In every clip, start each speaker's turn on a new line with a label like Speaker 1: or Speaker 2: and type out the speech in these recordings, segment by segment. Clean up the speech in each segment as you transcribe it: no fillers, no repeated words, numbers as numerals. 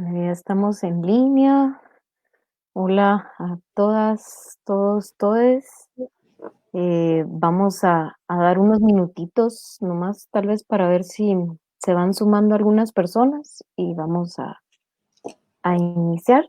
Speaker 1: Bueno, ya estamos en línea. Hola a todas, todos, todes. Vamos a dar unos minutitos nomás, tal vez para ver si se van sumando algunas personas y vamos a iniciar.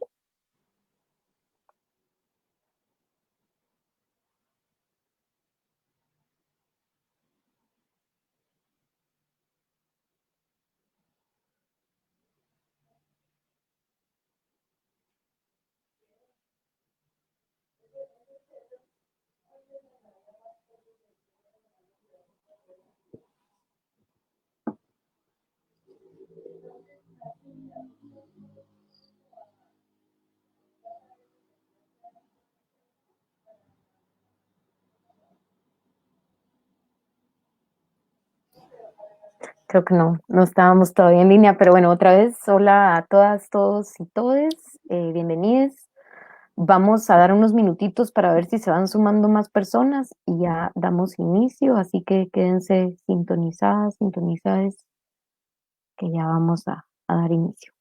Speaker 1: Creo que no estábamos todavía en línea, pero bueno, otra vez, hola a todas, todos y todes, bienvenidos. Vamos a dar unos minutitos para ver si se van sumando más personas y ya damos inicio, así que quédense sintonizadas, sintonizadas, que ya vamos a dar inicio.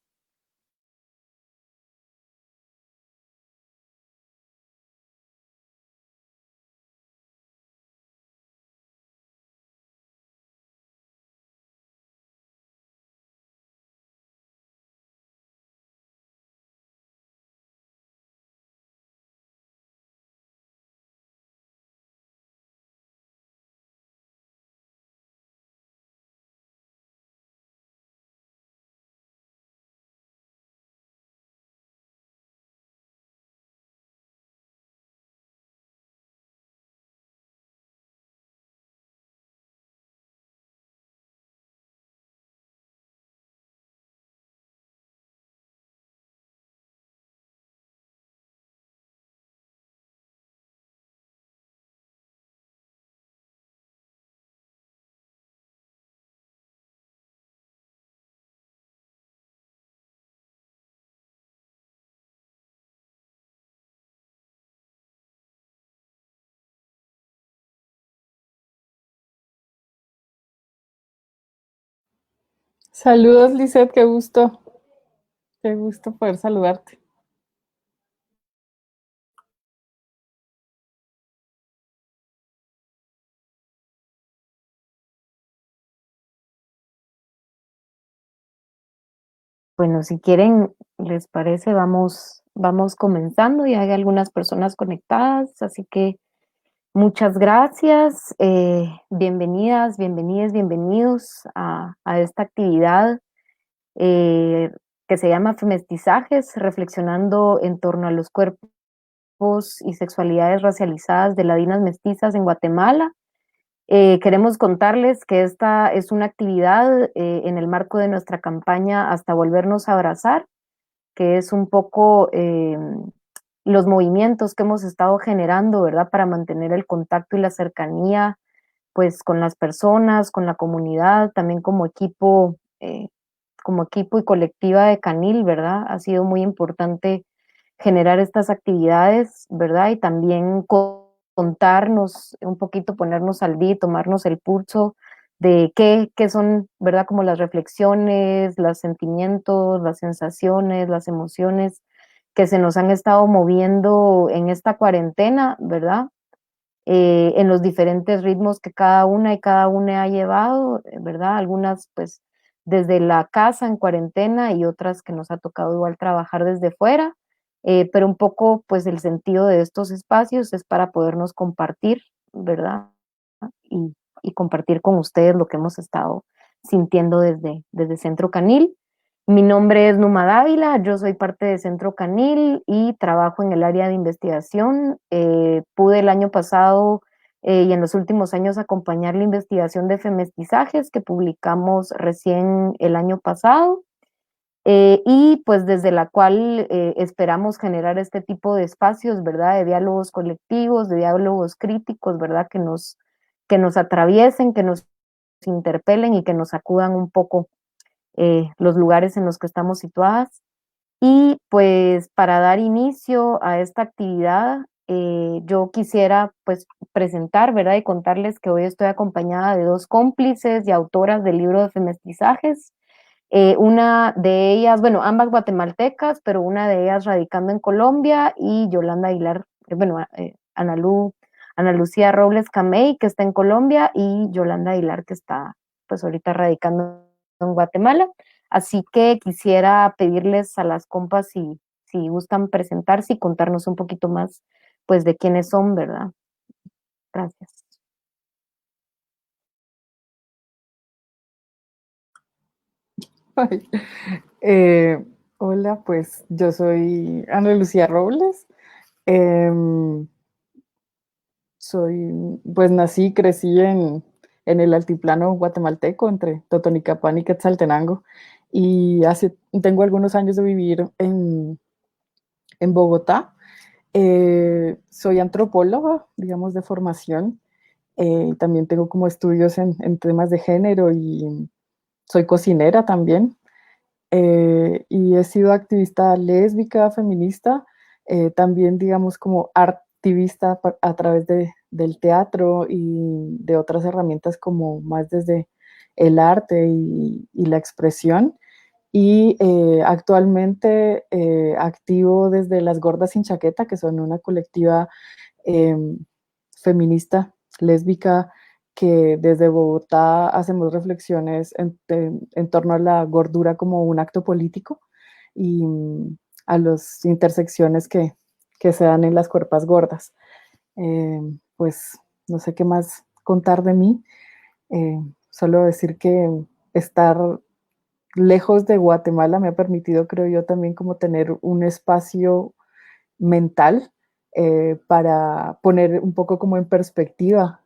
Speaker 2: Saludos, Lisette, qué gusto poder saludarte.
Speaker 1: Bueno, si quieren, les parece, vamos comenzando. Ya hay algunas personas conectadas, así que muchas gracias. Bienvenidas, bienvenidos, bienvenidos a esta actividad eh, que se llama Femestizajes, reflexionando en torno a los cuerpos y sexualidades racializadas de ladinas mestizas en Guatemala. Queremos contarles que esta es una actividad en el marco de nuestra campaña Hasta Volvernos a Abrazar, que es un poco los movimientos que hemos estado generando, ¿verdad? Para mantener el contacto y la cercanía, pues, con las personas, con la comunidad, también como equipo y colectiva de Canil, ¿verdad? Ha sido muy importante generar estas actividades, ¿verdad? Y también contarnos un poquito, ponernos al día, tomarnos el pulso de qué son, ¿verdad? Como las reflexiones, los sentimientos, las sensaciones, las emociones que se nos han estado moviendo en esta cuarentena, ¿verdad? En los diferentes ritmos que cada una y cada una ha llevado, ¿verdad? Algunas pues desde la casa en cuarentena y otras que nos ha tocado igual trabajar desde fuera, pero un poco pues el sentido de estos espacios es para podernos compartir, ¿verdad? Y, y compartir con ustedes lo que hemos estado sintiendo desde Centro Canil. Mi nombre es Numa Dávila, yo soy parte de Centro Canil y trabajo en el área de investigación. Pude el año pasado y en los últimos años acompañar la investigación de femestizajes que publicamos recién el año pasado. Y pues desde la cual esperamos generar este tipo de espacios, ¿verdad? De diálogos colectivos, de diálogos críticos, ¿verdad? Que nos atraviesen, que nos interpelen y que nos acudan un poco los lugares en los que estamos situadas. Y pues para dar inicio a esta actividad, yo quisiera pues presentar, ¿verdad? Y contarles que hoy estoy acompañada de dos cómplices y autoras del libro de Femestizajes. Una de ellas, bueno, ambas guatemaltecas, pero una de ellas radicando en Colombia, y Yolanda Aguilar, Ana Lucía Robles Camey, que está en Colombia, y Yolanda Aguilar, que está pues ahorita radicando en Guatemala. Así que quisiera pedirles a las compas si gustan presentarse y contarnos un poquito más pues de quiénes son, ¿verdad? Gracias.
Speaker 2: Ay, eh, hola, pues yo soy Ana Lucía Robles. em, pues nací y crecí en el altiplano guatemalteco, entre Totonicapán y Quetzaltenango. Y tengo algunos años de vivir en Bogotá. Soy antropóloga, digamos, de formación. También tengo como estudios en temas de género y soy cocinera también. Y he sido activista lésbica, feminista, también digamos como activista a través del teatro y de otras herramientas como más desde el arte y la expresión. Y actualmente activo desde Las Gordas Sin Chaqueta, que son una colectiva eh, feminista, lésbica, que desde Bogotá hacemos reflexiones en torno a la gordura como un acto político y a las intersecciones que se dan en las cuerpas gordas. Pues no sé qué más contar de mí, eh, solo decir que estar lejos de Guatemala me ha permitido, creo yo, también como tener un espacio mental para poner un poco como en perspectiva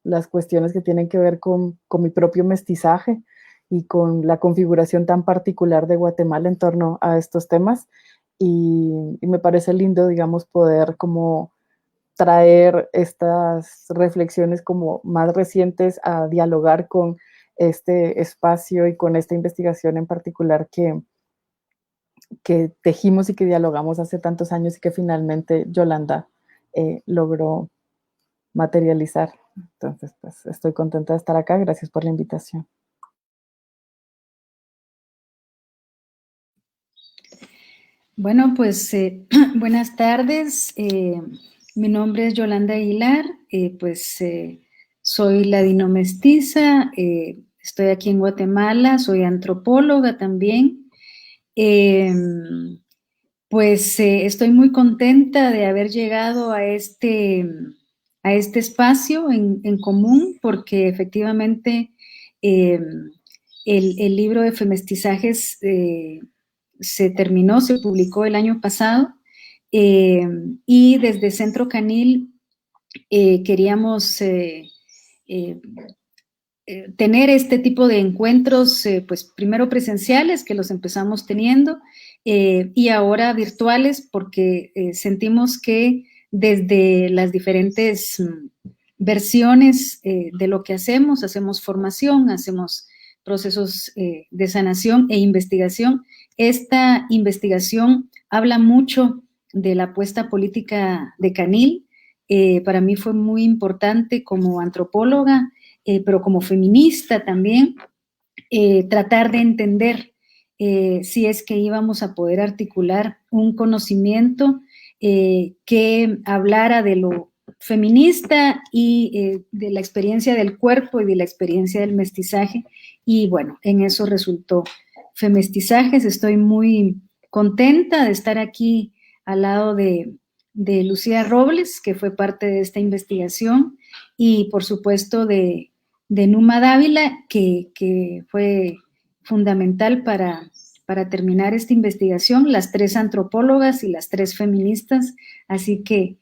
Speaker 2: las cuestiones que tienen que ver con mi propio mestizaje y con la configuración tan particular de Guatemala en torno a estos temas. Y me parece lindo, digamos, poder como traer estas reflexiones como más recientes a dialogar con este espacio y con esta investigación en particular que tejimos y que dialogamos hace tantos años y que finalmente Yolanda logró materializar. Entonces, pues estoy contenta de estar acá. Gracias por la invitación.
Speaker 3: Bueno, pues buenas tardes. Mi nombre es Yolanda Aguilar, soy ladino-mestiza, estoy aquí en Guatemala, soy antropóloga también. Eh, Estoy muy contenta de haber llegado a este espacio en común, porque efectivamente eh, el libro de Femestizajes se terminó, se publicó el año pasado, y desde Centro Canil queríamos eh, tener este tipo de encuentros, pues primero presenciales, que los empezamos teniendo, y ahora virtuales, porque sentimos que desde las diferentes versiones de lo que hacemos formación, hacemos procesos de sanación e investigación. Esta investigación habla mucho de la apuesta política de Canil. Para mí fue muy importante como antropóloga, pero como feminista también, tratar de entender si es que íbamos a poder articular un conocimiento que hablara de lo feminista y de la experiencia del cuerpo y de la experiencia del mestizaje. Y bueno, en eso resultó Femestizajes. Estoy muy contenta de estar aquí al lado de Lucía Robles, que fue parte de esta investigación, y por supuesto de Numa Dávila, que fue fundamental para terminar esta investigación, las tres antropólogas y las tres feministas. Así que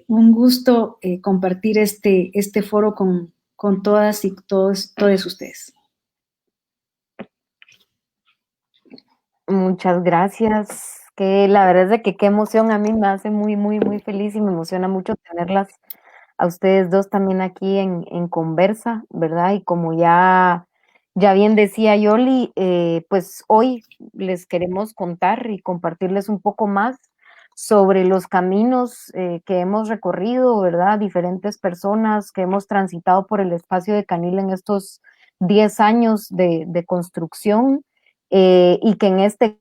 Speaker 3: un gusto compartir este foro con todas y todos ustedes.
Speaker 1: Muchas gracias. Que la verdad es de que qué emoción, a mí me hace muy, muy, muy feliz y me emociona mucho tenerlas a ustedes dos también aquí en conversa, ¿verdad? Y como ya bien decía Yoli, pues hoy les queremos contar y compartirles un poco más sobre los caminos que hemos recorrido, ¿verdad? Diferentes personas que hemos transitado por el espacio de Canil en estos 10 años de construcción, y que en este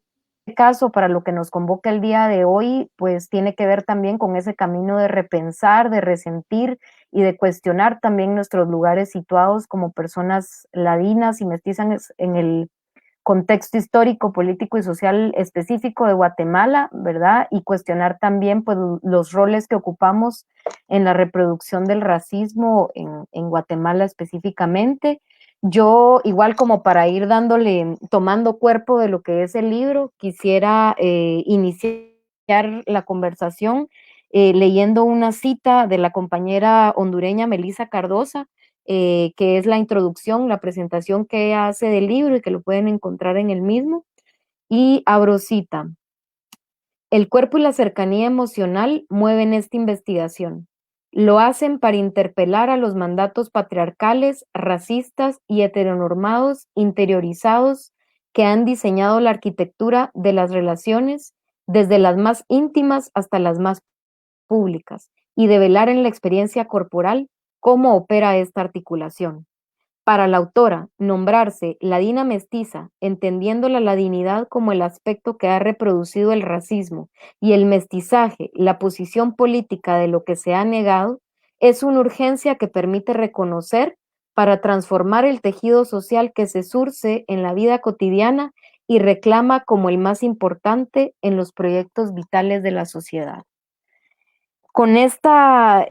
Speaker 1: caso, para lo que nos convoca el día de hoy, pues tiene que ver también con ese camino de repensar, de resentir y de cuestionar también nuestros lugares situados como personas ladinas y mestizas en el contexto histórico, político y social específico de Guatemala, ¿verdad? Y cuestionar también pues, los roles que ocupamos en la reproducción del racismo en Guatemala específicamente. Yo, igual como para ir tomando cuerpo de lo que es el libro, quisiera iniciar la conversación leyendo una cita de la compañera hondureña Melissa Cardosa, que es la introducción, la presentación que ella hace del libro y que lo pueden encontrar en el mismo. Y abro cita. El cuerpo y la cercanía emocional mueven esta investigación. Lo hacen para interpelar a los mandatos patriarcales, racistas y heteronormados interiorizados que han diseñado la arquitectura de las relaciones, desde las más íntimas hasta las más públicas, y develar en la experiencia corporal cómo opera esta articulación. Para la autora, nombrarse ladina mestiza, entendiendo la ladinidad como el aspecto que ha reproducido el racismo y el mestizaje, la posición política de lo que se ha negado, es una urgencia que permite reconocer para transformar el tejido social que se surce en la vida cotidiana y reclama como el más importante en los proyectos vitales de la sociedad. Con esta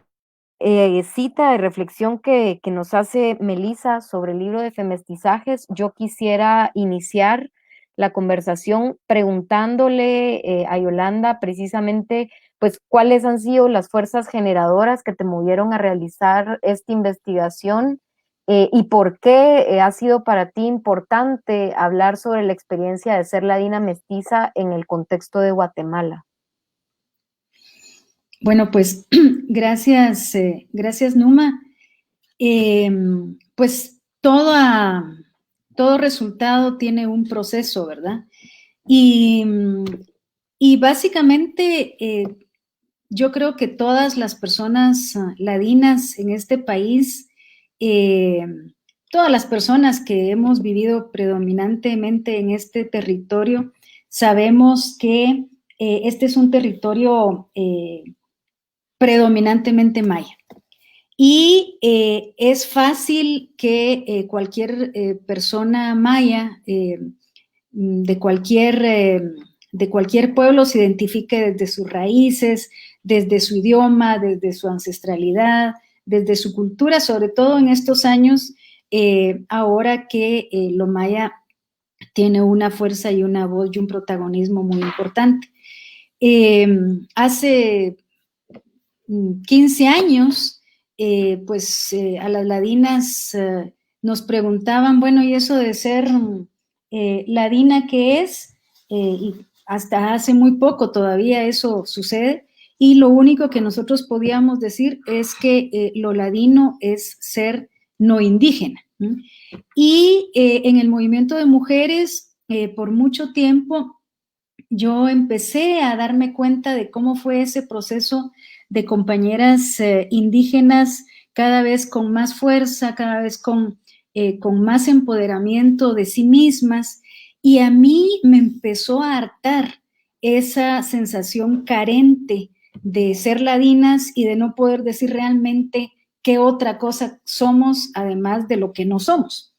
Speaker 1: cita de reflexión que nos hace Melissa sobre el libro de Femestizajes, yo quisiera iniciar la conversación preguntándole a Yolanda precisamente, pues, cuáles han sido las fuerzas generadoras que te movieron a realizar esta investigación, y por qué ha sido para ti importante hablar sobre la experiencia de ser ladina mestiza en el contexto de Guatemala.
Speaker 3: Bueno, pues gracias, gracias Numa. Pues todo resultado tiene un proceso, ¿verdad? Y básicamente yo creo que todas las personas ladinas en este país, todas las personas que hemos vivido predominantemente en este territorio, sabemos que este es un territorio predominantemente maya. Y es fácil que cualquier persona maya de cualquier pueblo se identifique desde sus raíces, desde su idioma, desde su ancestralidad, desde su cultura, sobre todo en estos años, ahora que lo maya tiene una fuerza y una voz y un protagonismo muy importante. Hace 15 años, a las ladinas nos preguntaban, bueno, ¿y eso de ser ladina qué es? Y hasta hace muy poco todavía eso sucede, y lo único que nosotros podíamos decir es que lo ladino es ser no indígena. Y en el movimiento de mujeres, por mucho tiempo, yo empecé a darme cuenta de cómo fue ese proceso de compañeras indígenas cada vez con más fuerza, cada vez con más empoderamiento de sí mismas, y a mí me empezó a hartar esa sensación carente de ser ladinas y de no poder decir realmente qué otra cosa somos además de lo que no somos.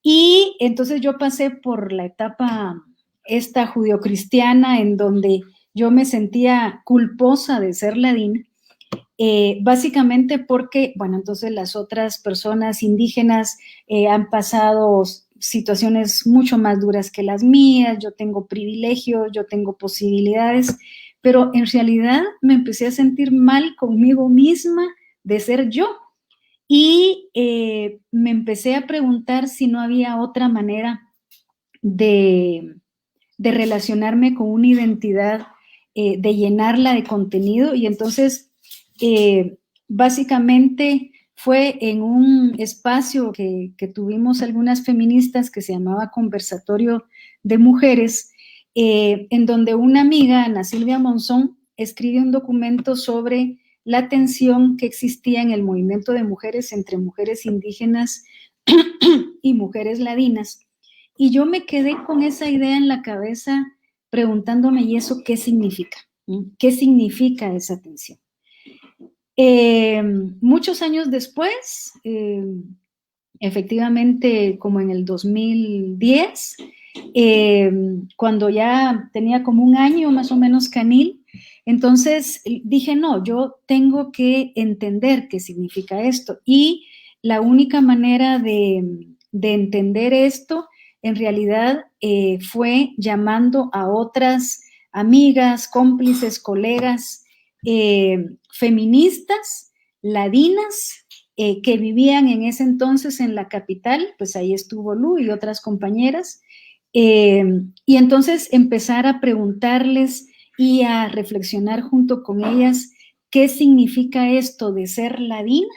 Speaker 3: Y entonces yo pasé por la etapa esta judeocristiana en donde yo me sentía culposa de ser ladina, básicamente porque, bueno, entonces las otras personas indígenas han pasado situaciones mucho más duras que las mías, yo tengo privilegios, yo tengo posibilidades, pero en realidad me empecé a sentir mal conmigo misma de ser yo. Y me empecé a preguntar si no había otra manera de relacionarme con una identidad, de llenarla de contenido. Y entonces, básicamente fue en un espacio que tuvimos algunas feministas que se llamaba Conversatorio de Mujeres, en donde una amiga, Ana Silvia Monzón, escribe un documento sobre la tensión que existía en el movimiento de mujeres entre mujeres indígenas y mujeres ladinas. Y yo me quedé con esa idea en la cabeza preguntándome, ¿y eso qué significa? ¿Qué significa esa tensión? Muchos años después, efectivamente como en el 2010, cuando ya tenía como un año más o menos canil, entonces dije, no, yo tengo que entender qué significa esto. Y la única manera de entender esto, en realidad, fue llamando a otras amigas, cómplices, colegas, feministas, ladinas, que vivían en ese entonces en la capital, pues ahí estuvo Lu y otras compañeras, y entonces empezar a preguntarles y a reflexionar junto con ellas qué significa esto de ser ladina.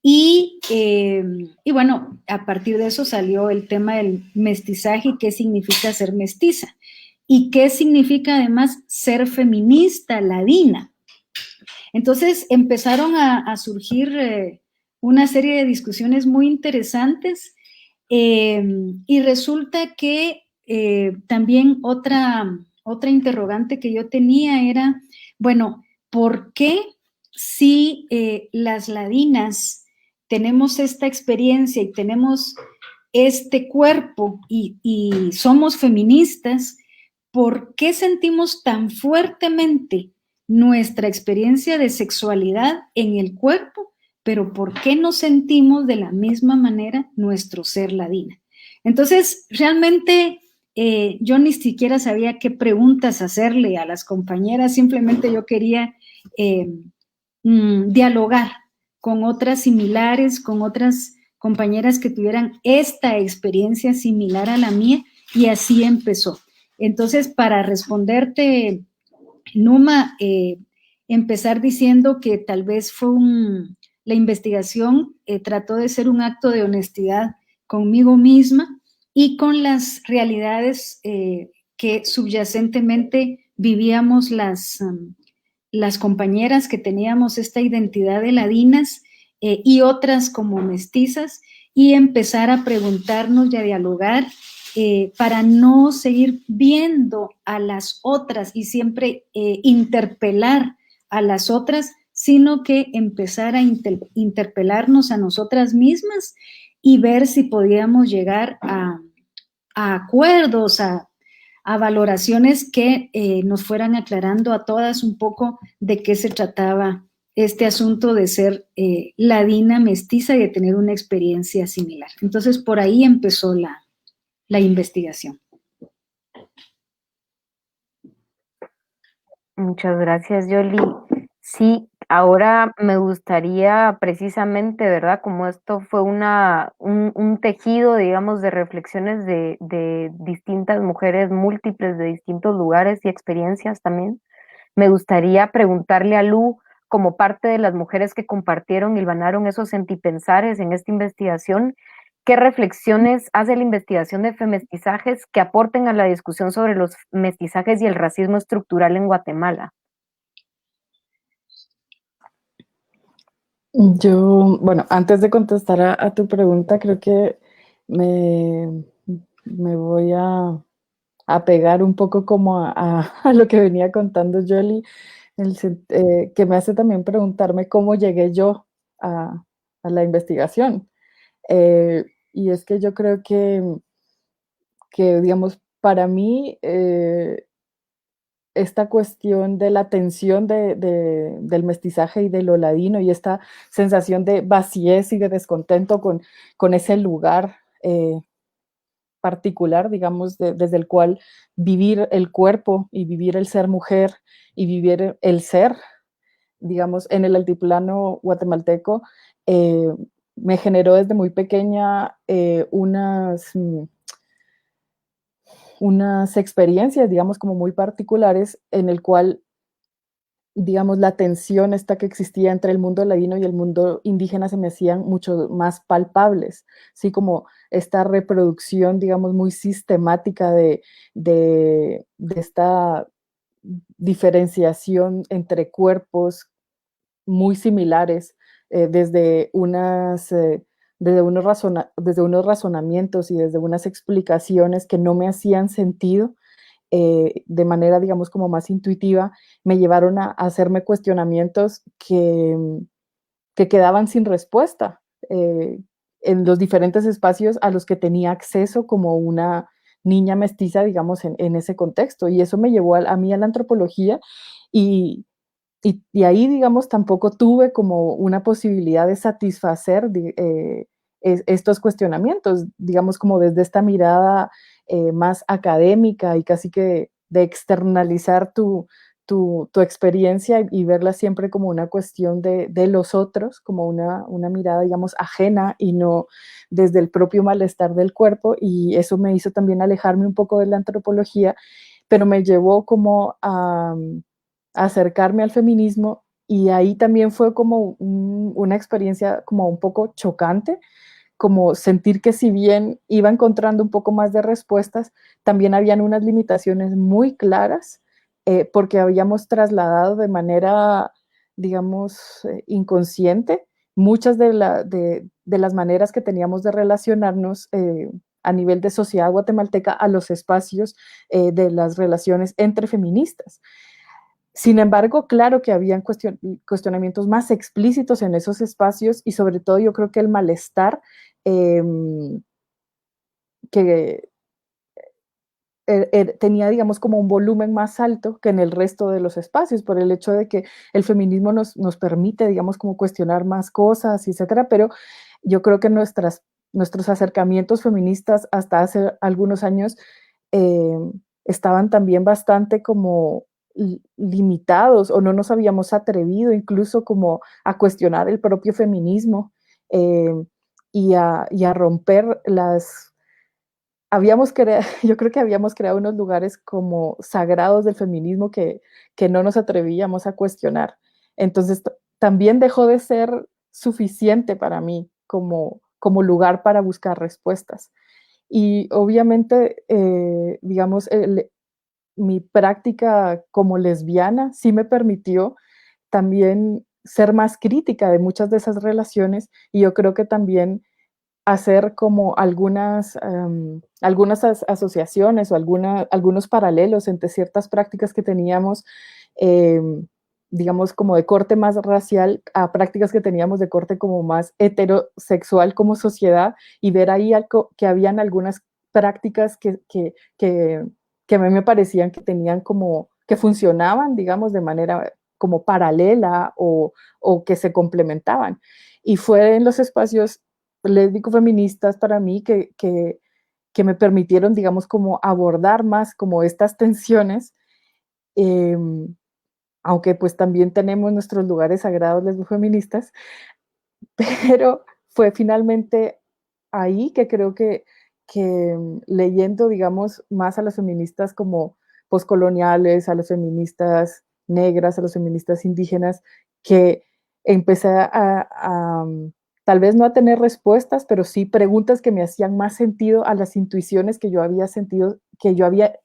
Speaker 3: Y bueno, a partir de eso salió el tema del mestizaje y qué significa ser mestiza. Y qué significa además ser feminista ladina. Entonces empezaron a surgir una serie de discusiones muy interesantes, y resulta que también otra interrogante que yo tenía era, bueno, ¿por qué si las ladinas tenemos esta experiencia y tenemos este cuerpo y somos feministas, ¿por qué sentimos tan fuertemente nuestra experiencia de sexualidad en el cuerpo, pero por qué no sentimos de la misma manera nuestro ser ladina? Entonces, realmente yo ni siquiera sabía qué preguntas hacerle a las compañeras, simplemente yo quería dialogar con otras similares, con otras compañeras que tuvieran esta experiencia similar a la mía, y así empezó. Entonces, para responderte, Numa, empezar diciendo que tal vez fue la investigación trató de ser un acto de honestidad conmigo misma y con las realidades que subyacentemente vivíamos las compañeras que teníamos esta identidad de ladinas y otras como mestizas, y empezar a preguntarnos y a dialogar para no seguir viendo a las otras y siempre interpelar a las otras, sino que empezar a interpelarnos a nosotras mismas y ver si podíamos llegar a acuerdos, a valoraciones que nos fueran aclarando a todas un poco de qué se trataba este asunto de ser ladina mestiza y de tener una experiencia similar. Entonces, por ahí empezó la investigación.
Speaker 1: Muchas gracias, Yoli. Sí, ahora me gustaría precisamente, ¿verdad? Como esto fue un tejido, digamos, de reflexiones de distintas mujeres múltiples, de distintos lugares y experiencias también. Me gustaría preguntarle a Lu, como parte de las mujeres que compartieron y hilvanaron esos sentipensares en esta investigación, ¿qué reflexiones hace la investigación de femestizajes que aporten a la discusión sobre los mestizajes y el racismo estructural en Guatemala?
Speaker 2: Yo, bueno, antes de contestar a tu pregunta, creo que me, me voy a pegar un poco como a lo que venía contando Yoli, que me hace también preguntarme cómo llegué yo a la investigación. Y es que yo creo que digamos, para mí, esta cuestión de la tensión del mestizaje y de lo ladino y esta sensación de vacíez y de descontento con ese lugar particular, digamos, desde el cual vivir el cuerpo y vivir el ser mujer y vivir el ser, digamos, en el altiplano guatemalteco, me generó desde muy pequeña unas experiencias, digamos, como muy particulares en el cual, digamos, la tensión esta que existía entre el mundo ladino y el mundo indígena se me hacían mucho más palpables, así como esta reproducción, digamos, muy sistemática de esta diferenciación entre cuerpos muy similares, desde unas desde unos razonamientos y desde unas explicaciones que no me hacían sentido, de manera, digamos, como más intuitiva, me llevaron a hacerme cuestionamientos que quedaban sin respuesta en los diferentes espacios a los que tenía acceso como una niña mestiza, digamos, en ese contexto. Y eso me llevó a mí a la antropología y, y ahí, digamos, tampoco tuve como una posibilidad de satisfacer estos cuestionamientos, digamos, como desde esta mirada más académica y casi que de externalizar tu experiencia y verla siempre como una cuestión de los otros, como una mirada, digamos, ajena y no desde el propio malestar del cuerpo. Y eso me hizo también alejarme un poco de la antropología, pero me llevó como a acercarme al feminismo y ahí también fue como una experiencia como un poco chocante, como sentir que si bien iba encontrando un poco más de respuestas, también habían unas limitaciones muy claras porque habíamos trasladado de manera, digamos, inconsciente muchas de las maneras que teníamos de relacionarnos a nivel de sociedad guatemalteca a los espacios de las relaciones entre feministas. Sin embargo, claro que habían cuestionamientos más explícitos en esos espacios y sobre todo yo creo que el malestar eh, que tenía, digamos, como un volumen más alto que en el resto de los espacios, por el hecho de que el feminismo nos permite, digamos, como cuestionar más cosas, etcétera, pero yo creo que nuestros acercamientos feministas hasta hace algunos años eh, estaban también bastante como limitados o no nos habíamos atrevido incluso como a cuestionar el propio feminismo eh, y a romper yo creo que habíamos creado unos lugares como sagrados del feminismo que no nos atrevíamos a cuestionar. Entonces, también dejó de ser suficiente para mí como lugar para buscar respuestas. Y obviamente, digamos, mi práctica como lesbiana sí me permitió también ser más crítica de muchas de esas relaciones y yo creo que también hacer como algunas asociaciones o algunos paralelos entre ciertas prácticas que teníamos, eh, digamos, como de corte más racial a prácticas que teníamos de corte como más heterosexual como sociedad y ver ahí que habían algunas prácticas que a mí me parecían que tenían como, que funcionaban, digamos, de manera como paralela o que se complementaban. Y fue en los espacios lésbico-feministas para mí que me permitieron, digamos, como abordar más como estas tensiones, eh, aunque pues también tenemos nuestros lugares sagrados lesbo-feministas, pero fue finalmente ahí que creo que leyendo, digamos, más a las feministas como postcoloniales, a las feministas negras, a las feministas indígenas, que empecé tal vez no a tener respuestas, pero sí preguntas que me hacían más sentido a las intuiciones que yo había sentido, que yo había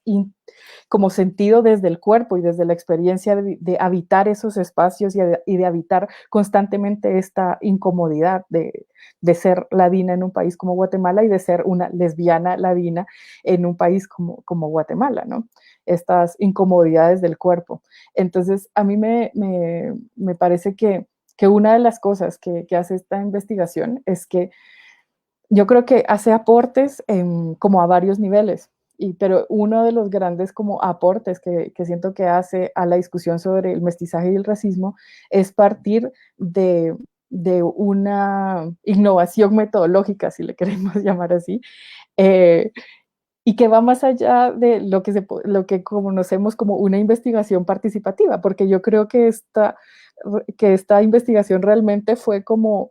Speaker 2: como sentido desde el cuerpo y desde la experiencia de habitar esos espacios y de habitar constantemente esta incomodidad de ser ladina en un país como Guatemala y de ser una lesbiana ladina en un país como Guatemala, ¿no? Estas incomodidades del cuerpo. Entonces, a mí me parece que una de las cosas que hace esta investigación es que yo creo que hace aportes como a varios niveles, pero uno de los grandes como aportes que siento que hace a la discusión sobre el mestizaje y el racismo es partir de una innovación metodológica, si le queremos llamar así, eh, y que va más allá de lo que conocemos como una investigación participativa, porque yo creo que esta investigación realmente fue como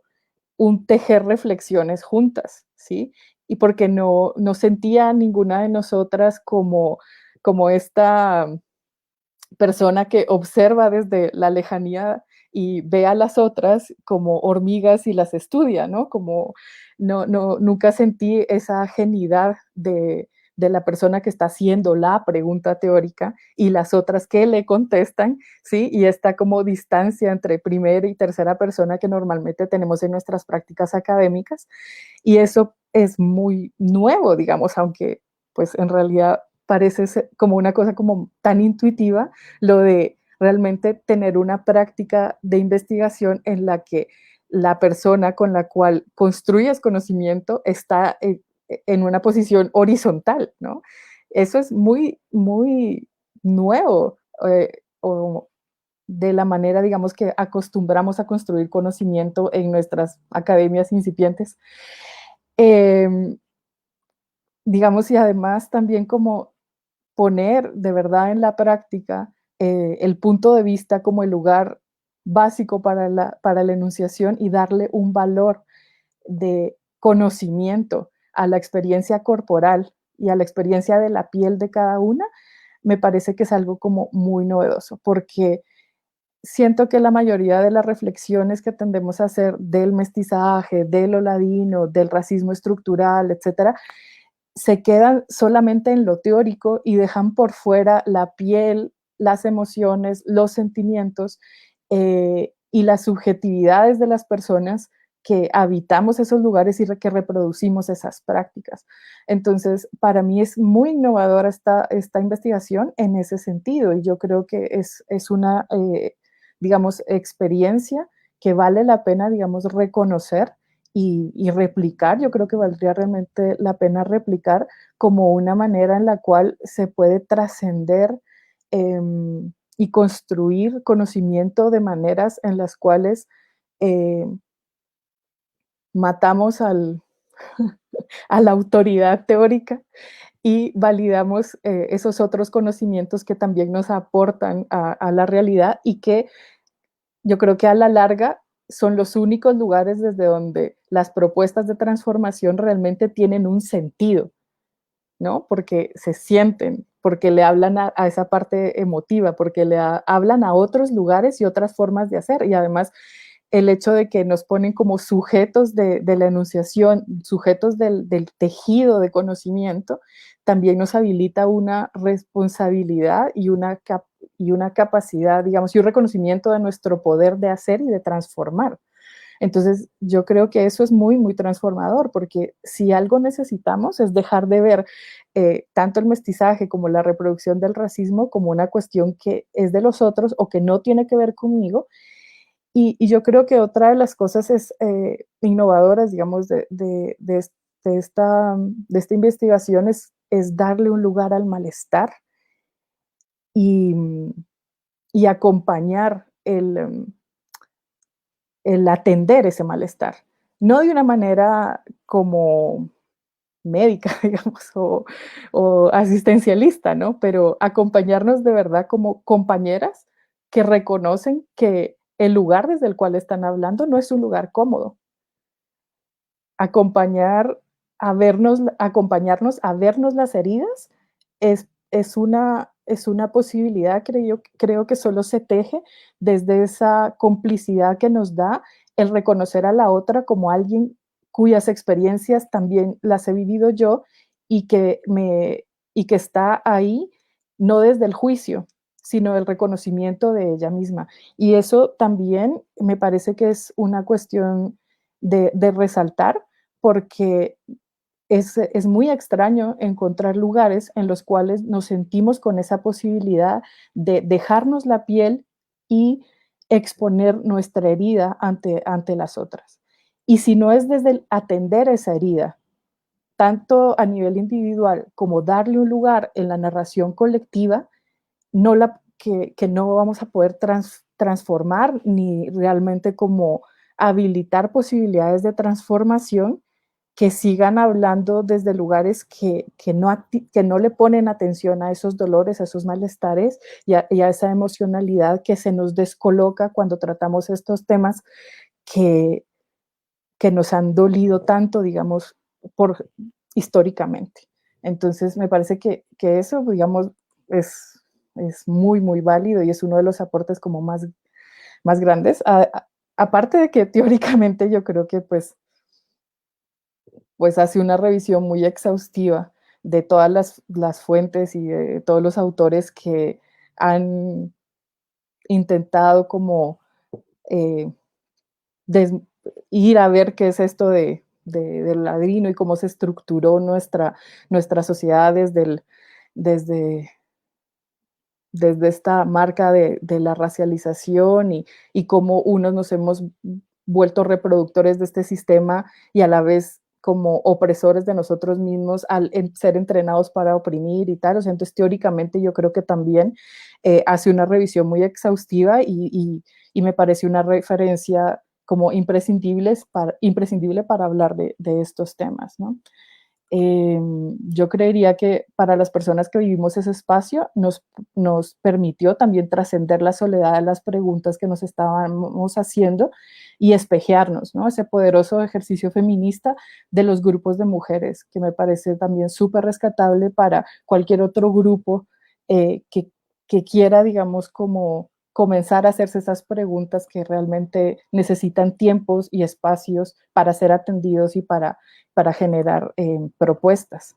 Speaker 2: un tejer reflexiones juntas, ¿sí? Y porque no sentía ninguna de nosotras como esta persona que observa desde la lejanía y ve a las otras como hormigas y las estudia, ¿no? Como nunca sentí esa ajenidad de la persona que está haciendo la pregunta teórica y las otras que le contestan, ¿sí? Y esta como distancia entre primera y tercera persona que normalmente tenemos en nuestras prácticas académicas. Y eso es muy nuevo, digamos, aunque pues en realidad parece ser como una cosa como tan intuitiva, lo de realmente tener una práctica de investigación en la que la persona con la cual construyes conocimiento está en una posición horizontal, ¿no? Eso es muy, muy nuevo, o de la manera, digamos, que acostumbramos a construir conocimiento en nuestras academias incipientes. Digamos, y además también como poner de verdad en la práctica el punto de vista como el lugar básico para la enunciación y darle un valor de conocimiento a la experiencia corporal y a la experiencia de la piel de cada una, me parece que es algo como muy novedoso, porque siento que la mayoría de las reflexiones que tendemos a hacer del mestizaje, de lo ladino, del racismo estructural, etcétera, se quedan solamente en lo teórico y dejan por fuera la piel, las emociones, los sentimientos y las subjetividades de las personas que habitamos esos lugares y que reproducimos esas prácticas. Entonces, para mí es muy innovadora esta investigación en ese sentido y yo creo que es una, digamos, experiencia que vale la pena, digamos, reconocer y replicar. Yo creo que valdría realmente la pena replicar como una manera en la cual se puede trascender y construir conocimiento de maneras en las cuales eh, matamos a la autoridad teórica y validamos esos otros conocimientos que también nos aportan a la realidad y que yo creo que a la larga son los únicos lugares desde donde las propuestas de transformación realmente tienen un sentido, ¿no? Porque se sienten, porque le hablan a esa parte emotiva, porque hablan a otros lugares y otras formas de hacer. Y además el hecho de que nos ponen como sujetos de la enunciación, sujetos del tejido de conocimiento, también nos habilita una responsabilidad y una capacidad, digamos, y un reconocimiento de nuestro poder de hacer y de transformar. Entonces, yo creo que eso es muy, muy transformador, porque si algo necesitamos es dejar de ver tanto el mestizaje como la reproducción del racismo como una cuestión que es de los otros o que no tiene que ver conmigo. Y yo creo que otra de las cosas innovadoras, digamos, de esta investigación es darle un lugar al malestar y, y acompañar el atender ese malestar. No de una manera como médica, digamos, o asistencialista, ¿no? Pero acompañarnos de verdad como compañeras que reconocen que el lugar desde el cual están hablando no es un lugar cómodo. Acompañarnos a vernos las heridas es una posibilidad, creo que solo se teje desde esa complicidad que nos da el reconocer a la otra como alguien cuyas experiencias también las he vivido yo y y que está ahí no desde el juicio, sino el reconocimiento de ella misma. Y eso también me parece que es una cuestión de resaltar, porque es muy extraño encontrar lugares en los cuales nos sentimos con esa posibilidad de dejarnos la piel y exponer nuestra herida ante las otras. Y si no es desde el atender esa herida, tanto a nivel individual como darle un lugar en la narración colectiva, que no vamos a poder transformar ni realmente como habilitar posibilidades de transformación que sigan hablando desde lugares que no le ponen atención a esos dolores, a esos malestares y a esa emocionalidad que se nos descoloca cuando tratamos estos temas que, que nos han dolido tanto, digamos, históricamente. Entonces, me parece que eso, digamos, es muy, muy válido y es uno de los aportes como más grandes. Aparte de que teóricamente yo creo que pues hace una revisión muy exhaustiva de todas las fuentes y de todos los autores que han intentado como ir a ver qué es esto del ladrino y cómo se estructuró nuestra sociedad desde esta marca de la racialización y cómo unos nos hemos vuelto reproductores de este sistema y a la vez como opresores de nosotros mismos al ser entrenados para oprimir y tal. O sea, entonces teóricamente yo creo que también hace una revisión muy exhaustiva y me parece una referencia como imprescindible para hablar de estos temas, ¿no? Yo creería que para las personas que vivimos ese espacio nos permitió también trascender la soledad de las preguntas que nos estábamos haciendo y espejearnos, ¿no? Ese poderoso ejercicio feminista de los grupos de mujeres, que me parece también súper rescatable para cualquier otro grupo que quiera, digamos, como comenzar a hacerse esas preguntas que realmente necesitan tiempos y espacios para ser atendidos y para generar propuestas.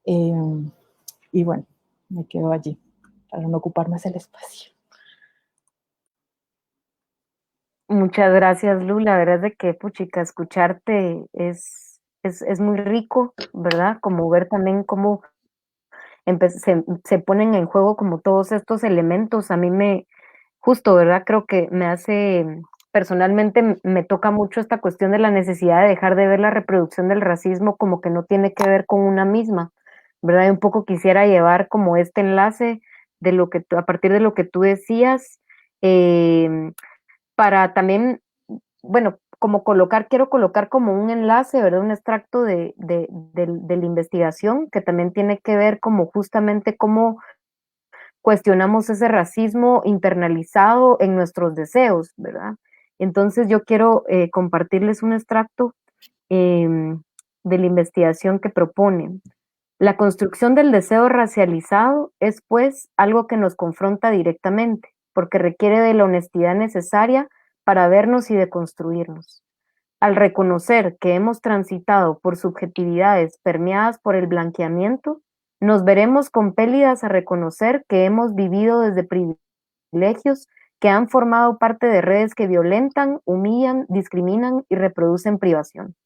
Speaker 2: Y bueno, me quedo allí para no ocupar más el espacio.
Speaker 1: Muchas gracias, Lu. La verdad es de que, puchica, escucharte es muy rico, ¿verdad? Como ver también cómo se ponen en juego como todos estos elementos. A mí justo, ¿verdad? Creo que personalmente me toca mucho esta cuestión de la necesidad de dejar de ver la reproducción del racismo como que no tiene que ver con una misma, ¿verdad? Y un poco quisiera llevar como este enlace de a partir de lo que tú decías, para también, bueno, quiero colocar como un enlace, ¿verdad? Un extracto de la investigación que también tiene que ver como justamente cómo cuestionamos ese racismo internalizado en nuestros deseos, ¿verdad? Entonces yo quiero compartirles un extracto de la investigación que propone. La construcción del deseo racializado es, pues, algo que nos confronta directamente, porque requiere de la honestidad necesaria para vernos y deconstruirnos. Al reconocer que hemos transitado por subjetividades permeadas por el blanqueamiento, nos veremos compelidas a reconocer que hemos vivido desde privilegios que han formado parte de redes que violentan, humillan, discriminan y reproducen privación.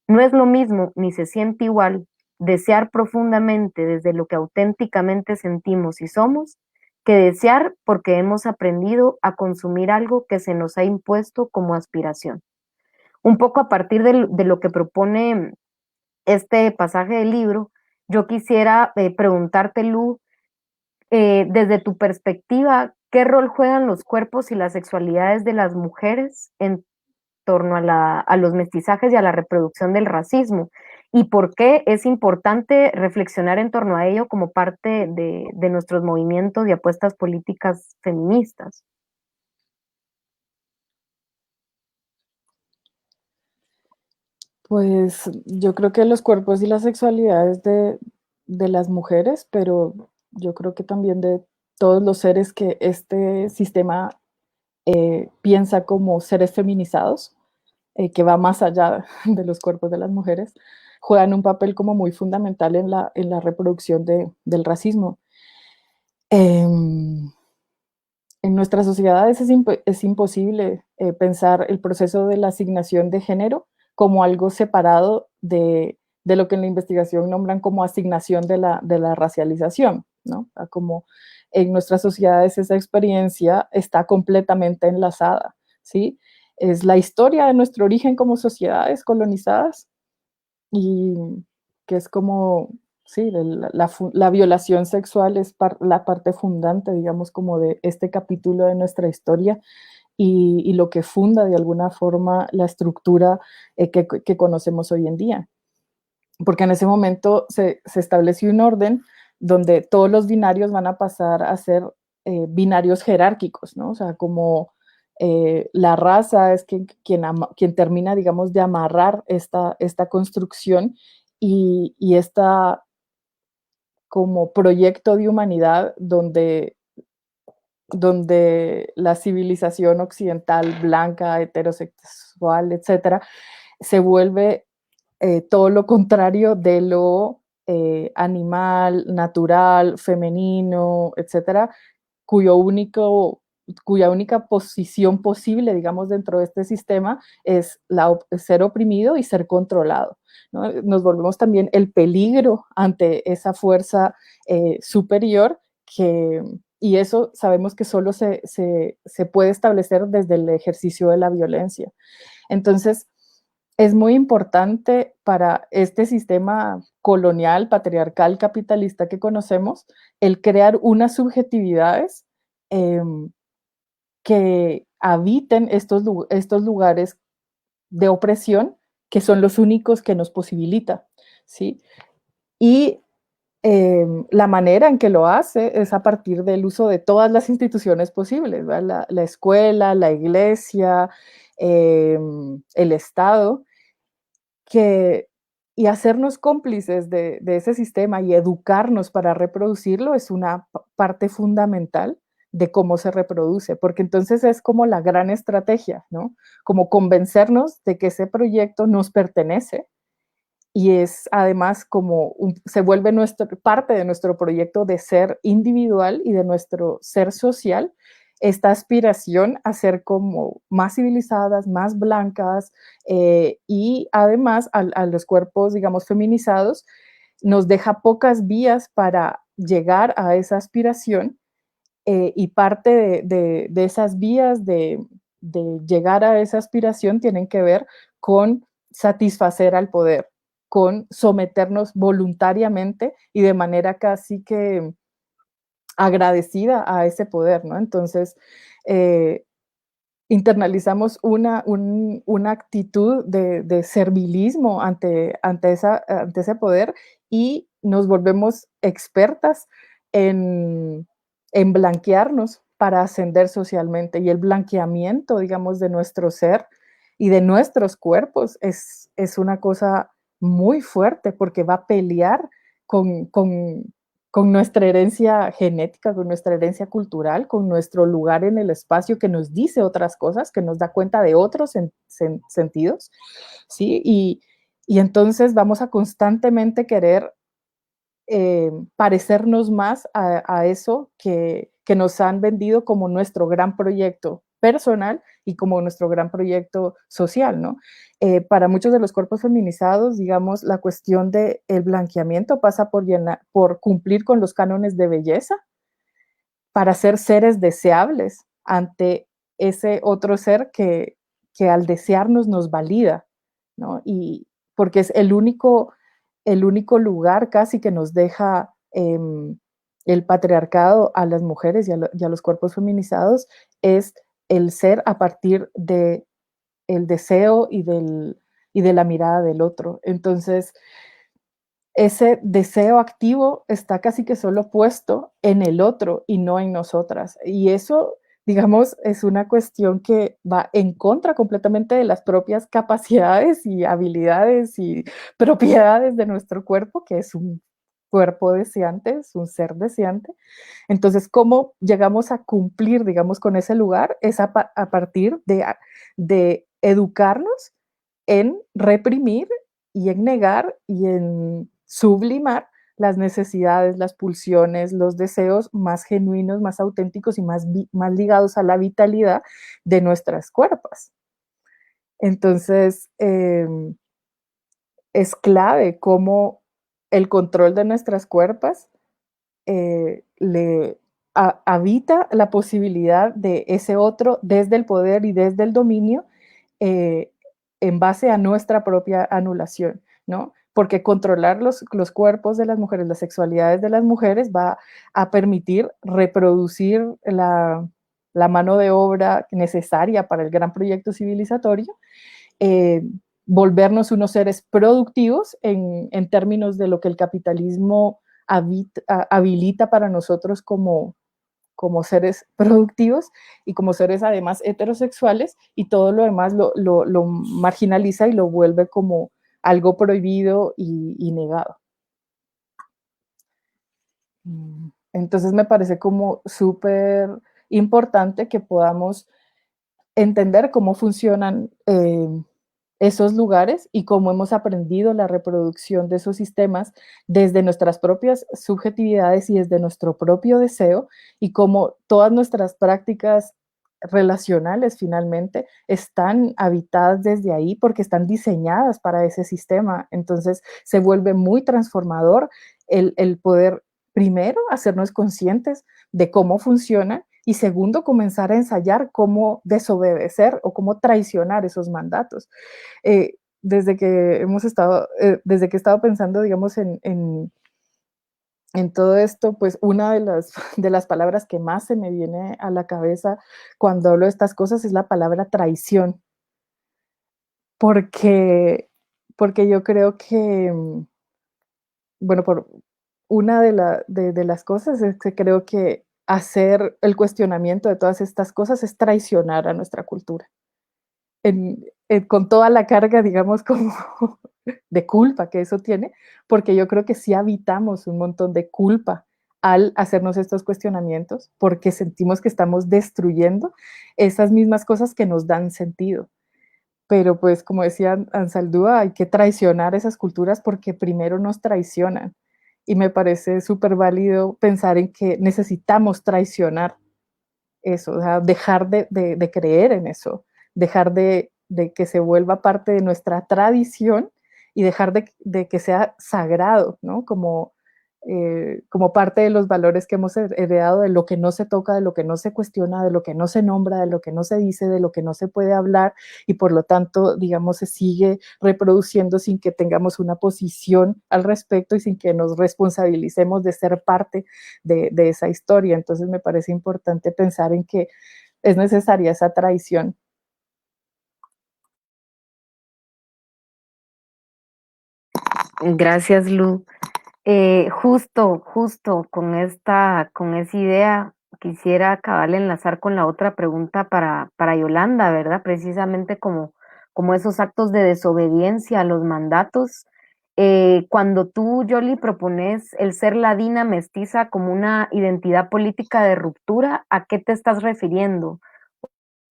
Speaker 1: No es lo mismo ni se siente igual desear profundamente desde lo que auténticamente sentimos y somos que desear porque hemos aprendido a consumir algo que se nos ha impuesto como aspiración. Un poco a partir de lo que propone este pasaje del libro, yo quisiera preguntarte, Lu, desde tu perspectiva, ¿qué rol juegan los cuerpos y las sexualidades de las mujeres en torno a los mestizajes y a la reproducción del racismo? ¿Y por qué es importante reflexionar en torno a ello como parte de nuestros movimientos y apuestas políticas feministas?
Speaker 2: Pues yo creo que los cuerpos y las sexualidades de las mujeres, pero yo creo que también de todos los seres que este sistema piensa como seres feminizados, que va más allá de los cuerpos de las mujeres, juegan un papel como muy fundamental en la reproducción del racismo. En nuestras sociedades es imposible pensar el proceso de la asignación de género como algo separado de lo que en la investigación nombran como asignación de la racialización, ¿no? Como en nuestras sociedades esa experiencia está completamente enlazada, ¿sí? Es la historia de nuestro origen como sociedades colonizadas y que es como, sí, la violación sexual es la parte fundante, digamos, como de este capítulo de nuestra historia y lo que funda de alguna forma la estructura que conocemos hoy en día. Porque en ese momento se estableció un orden donde todos los binarios van a pasar a ser binarios jerárquicos, ¿no? O sea, como la raza es quien termina, digamos, de amarrar esta construcción y esta como proyecto de humanidad donde la civilización occidental blanca, heterosexual, etcétera, se vuelve todo lo contrario de lo animal, natural, femenino, etcétera, cuya única posición posible, digamos, dentro de este sistema es ser oprimido y ser controlado, ¿no? Nos volvemos también el peligro ante esa fuerza superior y eso sabemos que solo se puede establecer desde el ejercicio de la violencia. Entonces, es muy importante para este sistema colonial, patriarcal, capitalista que conocemos, el crear unas subjetividades que habiten estos lugares de opresión, que son los únicos que nos posibilita, ¿sí? Y la manera en que lo hace es a partir del uso de todas las instituciones posibles, la escuela, la iglesia, el Estado, y hacernos cómplices de ese sistema y educarnos para reproducirlo es una parte fundamental de cómo se reproduce, porque entonces es como la gran estrategia, ¿no? Como convencernos de que ese proyecto nos pertenece y es además como se vuelve parte de nuestro proyecto de ser individual y de nuestro ser social, esta aspiración a ser como más civilizadas, más blancas y además a los cuerpos, digamos, feminizados, nos deja pocas vías para llegar a esa aspiración y parte de esas vías de llegar a esa aspiración tienen que ver con satisfacer al poder, con someternos voluntariamente y de manera casi que agradecida a ese poder, ¿no? Entonces, internalizamos una actitud de servilismo ante ese poder y nos volvemos expertas en blanquearnos para ascender socialmente. Y el blanqueamiento, digamos, de nuestro ser y de nuestros cuerpos es una cosa muy fuerte porque va a pelear con nuestra herencia genética, con nuestra herencia cultural, con nuestro lugar en el espacio que nos dice otras cosas, que nos da cuenta de otros sentidos, ¿sí? Y entonces vamos a constantemente querer parecernos más a eso que nos han vendido como nuestro gran proyecto personal y como nuestro gran proyecto social, ¿no? Para muchos de los cuerpos feminizados, digamos, la cuestión del blanqueamiento pasa por cumplir con los cánones de belleza para ser seres deseables ante ese otro ser que al desearnos nos valida, ¿no? Y porque es el único lugar casi que nos deja el patriarcado a las mujeres y a los cuerpos feminizados es el ser a partir de el deseo y de la mirada del otro. Entonces, ese deseo activo está casi que solo puesto en el otro y no en nosotras. Y eso, digamos, es una cuestión que va en contra completamente de las propias capacidades y habilidades y propiedades de nuestro cuerpo, que es un cuerpo deseante, es un ser deseante. Entonces, ¿cómo llegamos a cumplir, digamos, con ese lugar? Es a partir de educarnos en reprimir y en negar y en sublimar las necesidades, las pulsiones, los deseos más genuinos, más auténticos y más ligados a la vitalidad de nuestras cuerpos. Entonces, es clave cómo el control de nuestras cuerpos le habita la posibilidad de ese otro desde el poder y desde el dominio eh, en base a nuestra propia anulación, ¿no? Porque controlar los cuerpos de las mujeres, las sexualidades de las mujeres va a permitir reproducir la mano de obra necesaria para el gran proyecto civilizatorio, eh, volvernos unos seres productivos en términos de lo que el capitalismo habilita para nosotros como seres productivos y como seres además heterosexuales, y todo lo demás lo marginaliza y lo vuelve como algo prohibido y negado. Entonces me parece como súper importante que podamos entender cómo funcionan esos lugares y cómo hemos aprendido la reproducción de esos sistemas desde nuestras propias subjetividades y desde nuestro propio deseo, y cómo todas nuestras prácticas relacionales finalmente están habitadas desde ahí porque están diseñadas para ese sistema. Entonces se vuelve muy transformador el poder, primero, hacernos conscientes de cómo funciona, y segundo, comenzar a ensayar cómo desobedecer o cómo traicionar esos mandatos. Desde que he estado pensando, digamos, en todo esto, pues una de las palabras que más se me viene a la cabeza cuando hablo de estas cosas es la palabra traición, porque, porque yo creo que, bueno, por una de las cosas es que creo que hacer el cuestionamiento de todas estas cosas es traicionar a nuestra cultura. Con toda la carga, digamos, como de culpa que eso tiene, porque yo creo que sí habitamos un montón de culpa al hacernos estos cuestionamientos, porque sentimos que estamos destruyendo esas mismas cosas que nos dan sentido. Pero pues, como decía Ansaldúa, hay que traicionar esas culturas porque primero nos traicionan. Y me parece súper válido pensar en que necesitamos traicionar eso, o sea, dejar de creer en eso, dejar de que se vuelva parte de nuestra tradición y dejar de que sea sagrado, ¿no? Como parte de los valores que hemos heredado, de lo que no se toca, de lo que no se cuestiona, de lo que no se nombra, de lo que no se dice, de lo que no se puede hablar, y por lo tanto, digamos, se sigue reproduciendo sin que tengamos una posición al respecto y sin que nos responsabilicemos de ser parte de esa historia. Entonces me parece importante pensar en que es necesaria esa traición.
Speaker 1: Gracias, Lu. Justo con esa idea, quisiera acabar de enlazar con la otra pregunta para Yolanda, ¿verdad? Precisamente como esos actos de desobediencia a los mandatos. Cuando tú, Yoli, propones el ser ladina mestiza como una identidad política de ruptura, ¿a qué te estás refiriendo?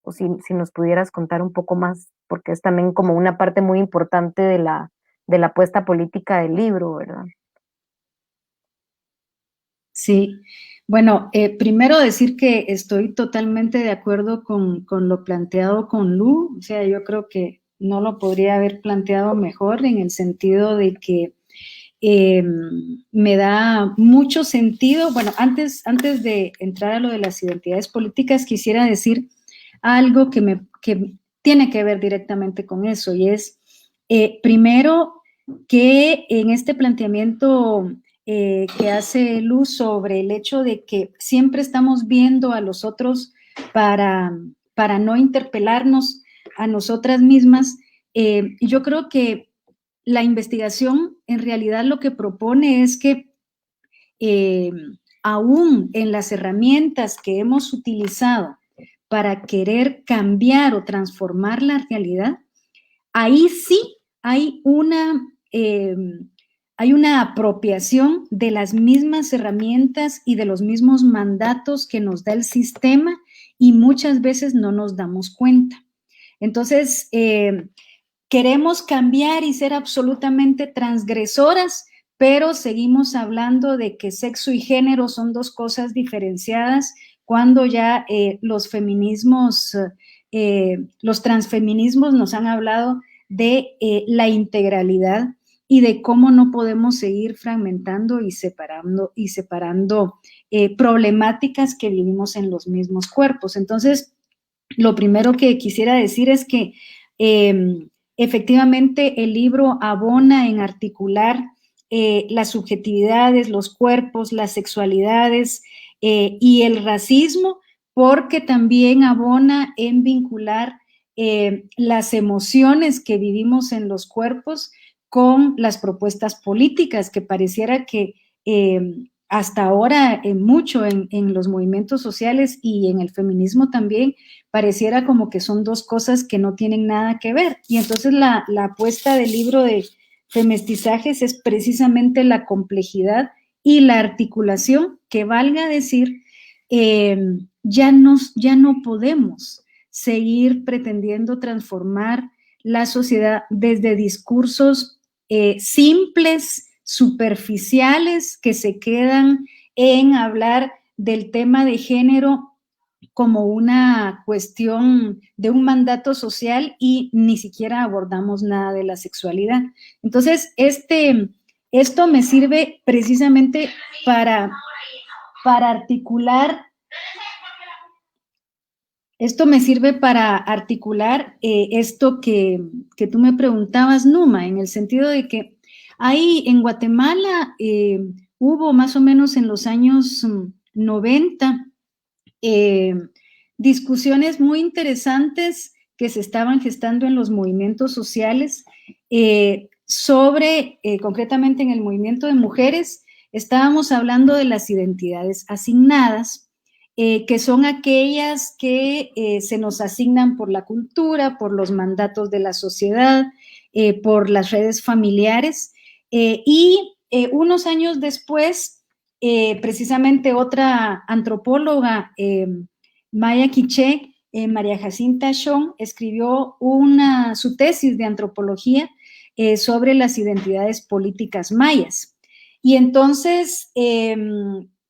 Speaker 1: O si nos pudieras contar un poco más, porque es también como una parte muy importante de la apuesta política del libro, ¿verdad?
Speaker 3: Sí, bueno, primero decir que estoy totalmente de acuerdo con lo planteado con Lu, o sea, yo creo que no lo podría haber planteado mejor en el sentido de que me da mucho sentido. Bueno, antes de entrar a lo de las identidades políticas, quisiera decir algo que tiene que ver directamente con eso, y es, primero, que en este planteamiento que hace Luz sobre el hecho de que siempre estamos viendo a los otros para no interpelarnos a nosotras mismas, yo creo que la investigación en realidad lo que propone es que aún en las herramientas que hemos utilizado para querer cambiar o transformar la realidad, ahí sí hay una apropiación de las mismas herramientas y de los mismos mandatos que nos da el sistema, y muchas veces no nos damos cuenta. Entonces, queremos cambiar y ser absolutamente transgresoras, pero seguimos hablando de que sexo y género son dos cosas diferenciadas, cuando ya los transfeminismos nos han hablado de la integralidad y de cómo no podemos seguir fragmentando y separando problemáticas que vivimos en los mismos cuerpos. Entonces, lo primero que quisiera decir es que efectivamente el libro abona en articular las subjetividades, los cuerpos, las sexualidades y el racismo, porque también abona en vincular las emociones que vivimos en los cuerpos con las propuestas políticas, que pareciera que hasta ahora mucho en los movimientos sociales y en el feminismo también pareciera como que son dos cosas que no tienen nada que ver. Y entonces la apuesta del libro de Femestizajes es precisamente la complejidad y la articulación, que valga decir, ya no podemos seguir pretendiendo transformar la sociedad desde discursos simples, superficiales, que se quedan en hablar del tema de género como una cuestión de un mandato social y ni siquiera abordamos nada de la sexualidad. Entonces, esto me sirve precisamente para articular. Esto me sirve para articular esto que tú me preguntabas, Numa, en el sentido de que ahí en Guatemala hubo más o menos en los años 90 discusiones muy interesantes que se estaban gestando en los movimientos sociales sobre, concretamente en el movimiento de mujeres, estábamos hablando de las identidades asignadas, que son aquellas que se nos asignan por la cultura, por los mandatos de la sociedad, por las redes familiares, y unos años después, precisamente otra antropóloga, Maya Quiché, María Jacinta Chong, escribió su tesis de antropología sobre las identidades políticas mayas. Y entonces,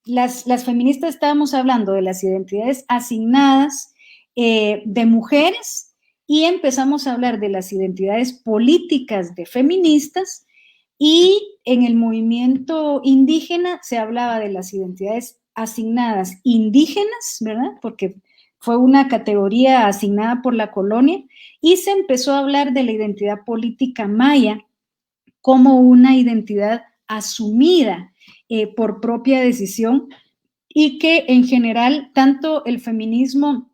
Speaker 3: las feministas estábamos hablando de las identidades asignadas de mujeres y empezamos a hablar de las identidades políticas de feministas, y en el movimiento indígena se hablaba de las identidades asignadas indígenas, ¿verdad? Porque fue una categoría asignada por la colonia, y se empezó a hablar de la identidad política maya como una identidad asumida por propia decisión, y que en general tanto el feminismo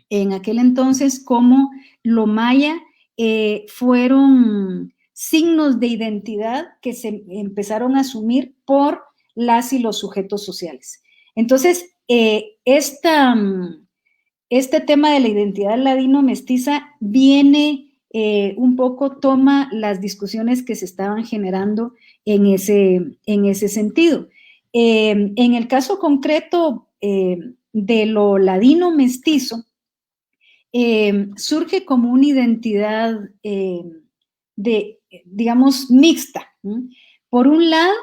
Speaker 3: en aquel entonces como lo maya fueron signos de identidad que se empezaron a asumir por las y los sujetos sociales. Entonces, este tema de la identidad ladino-mestiza viene un poco, toma las discusiones que se estaban generando en ese sentido. En el caso concreto de lo ladino-mestizo, surge como una identidad digamos, mixta. Por un lado,